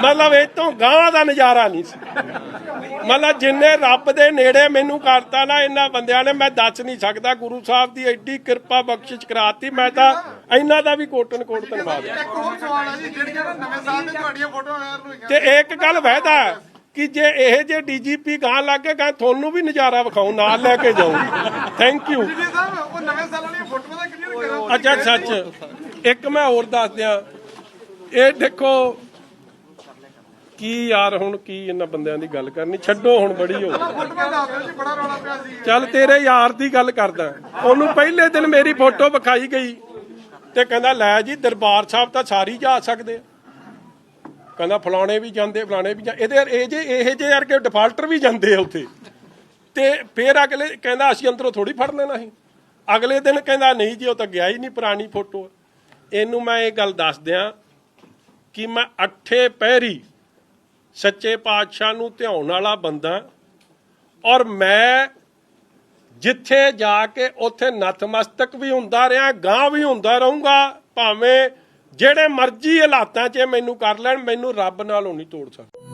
ਮਤਲਬ ਇਹ ਤੋਂ ਗਾਂ ਦਾ ਨਜ਼ਾਰਾ ਨਹੀਂ ਸੀ। ਮਤਲਬ ਜਿੰਨੇ ਰੱਬ ਦੇ ਨੇੜੇ ਮੈਨੂੰ ਕਰਤਾ ਨਾ ਇਹਨਾਂ ਬੰਦਿਆਂ ਨੇ, ਮੈਂ ਦੱਸ ਨਹੀਂ ਸਕਦਾ। ਗੁਰੂ ਸਾਹਿਬ ਦੀ ਐਡੀ ਕਿਰਪਾ ਬਖਸ਼ਿਸ਼ ਕਰਾਤੀ, ਮੈਂ ਤਾਂ ਇਹਨਾਂ ਦਾ ਵੀ ਕੋਟਨ ਕੋਟ ਧੰਨਵਾਦ। ਇੱਕ ਹੋਰ ਸਵਾਲ ਹੈ ਜੀ, ਜਿਹੜੀਆਂ ਨਵੇਂ ਸਾਲ ਤੇ ਤੁਹਾਡੀਆਂ ਫੋਟੋਆਂ ਵਾਇਰਲ ਹੋਈਆਂ, ਤੇ ਇੱਕ ਗੱਲ ਵਹਿਦਾ ਕਿ ਜੇ ਇਹ ਜੇ ਡੀਜੀਪੀ ਗਾਂ ਲੱਗ ਕੇ ਗਾਂ ਤੁਹਾਨੂੰ ਵੀ ਨਜ਼ਾਰਾ ਵਿਖਾਉ, ਨਾਲ ਲੈ ਕੇ ਜਾਊਂ। Thank you. ਉਹ ਨਵੇਂ ਸਾਲ ਵਾਲੀਆਂ ਫੋਟੋਆਂ ਦਾ ਕਲੀਅਰ ਕਰੋ। ਅੱਛਾ ਸੱਚ ਇੱਕ ਮੈਂ ਹੋਰ ਦੱਸ ਦਿਆਂ, ਇਹ ਦੇਖੋ ਕੀ ਯਾਰ ਹੁਣ ਕੀ ਇਹਨਾਂ ਬੰਦਿਆਂ ਦੀ ਗੱਲ ਕਰਨੀ, ਛੱਡੋ ਹੁਣ ਬੜੀ ਹੋ ਫੋਟੋਆਂ ਦੱਸ ਦਿਓ ਜੀ, ਬੜਾ ਰੌਲਾ ਪਿਆ ਸੀ। ਚੱਲ ਤੇਰੇ ਯਾਰ ਦੀ ਗੱਲ ਕਰਦਾ, ਉਹਨੂੰ ਪਹਿਲੇ ਦਿਨ ਮੇਰੀ ਫੋਟੋ ਵਿਖਾਈ ਗਈ ਤੇ ਕਹਿੰਦਾ ਲੈ ਜੀ ਦਰਬਾਰ ਸਾਹਿਬ ਤਾਂ ਸਾਰੀ ਜਾ ਸਕਦੇ, ਕਹਿੰਦਾ ਫਲਾਣੇ ਵੀ ਜਾਂਦੇ ਫਲਾਣੇ ਵੀ ਇਹਦੇ ਇਹ ਜੇ ਯਾਰ ਕਿ ਡਿਫਾਲਟਰ ਵੀ ਜਾਂਦੇ ਆ ਉੱਥੇ। ਤੇ ਫਿਰ ਅਗਲੇ ਕਹਿੰਦਾ ਅਸੀਂ ਅੰਦਰੋਂ ਥੋੜੀ ਫੜ ਲੈਣਾ ਸੀ। ਅਗਲੇ ਦਿਨ ਕਹਿੰਦਾ ਨਹੀਂ ਜੀ ਉਹ ਤਾਂ ਗਿਆ ਹੀ ਨਹੀਂ, ਪੁਰਾਣੀ ਫੋਟੋ। ਇਹਨੂੰ ਮੈਂ ਇਹ ਗੱਲ ਦੱਸ ਦਿਆਂ ਕਿ ਮੈਂ 8 ਪਹਿਰੀ ਸੱਚੇ ਪਾਤਸ਼ਾਹ ਨੂੰ ਧਿਆਉਣ ਵਾਲਾ ਬੰਦਾ, ਔਰ ਮੈਂ ਜਿੱਥੇ ਜਾ ਕੇ ਉੱਥੇ ਨਤਮਸਤਕ ਵੀ ਹੁੰਦਾ ਰਿਹਾ, ਗਾਂ ਵੀ ਹੁੰਦਾ ਰਹੂੰਗਾ, ਭਾਵੇਂ ਜਿਹੜੇ ਮਰਜ਼ੀ ਹਾਲਾਤਾਂ 'ਚ ਮੈਨੂੰ ਕਰ ਲੈਣ, ਮੈਨੂੰ ਰੱਬ ਨਾਲੋਂ ਨਹੀਂ ਤੋੜ ਸਕਦਾ।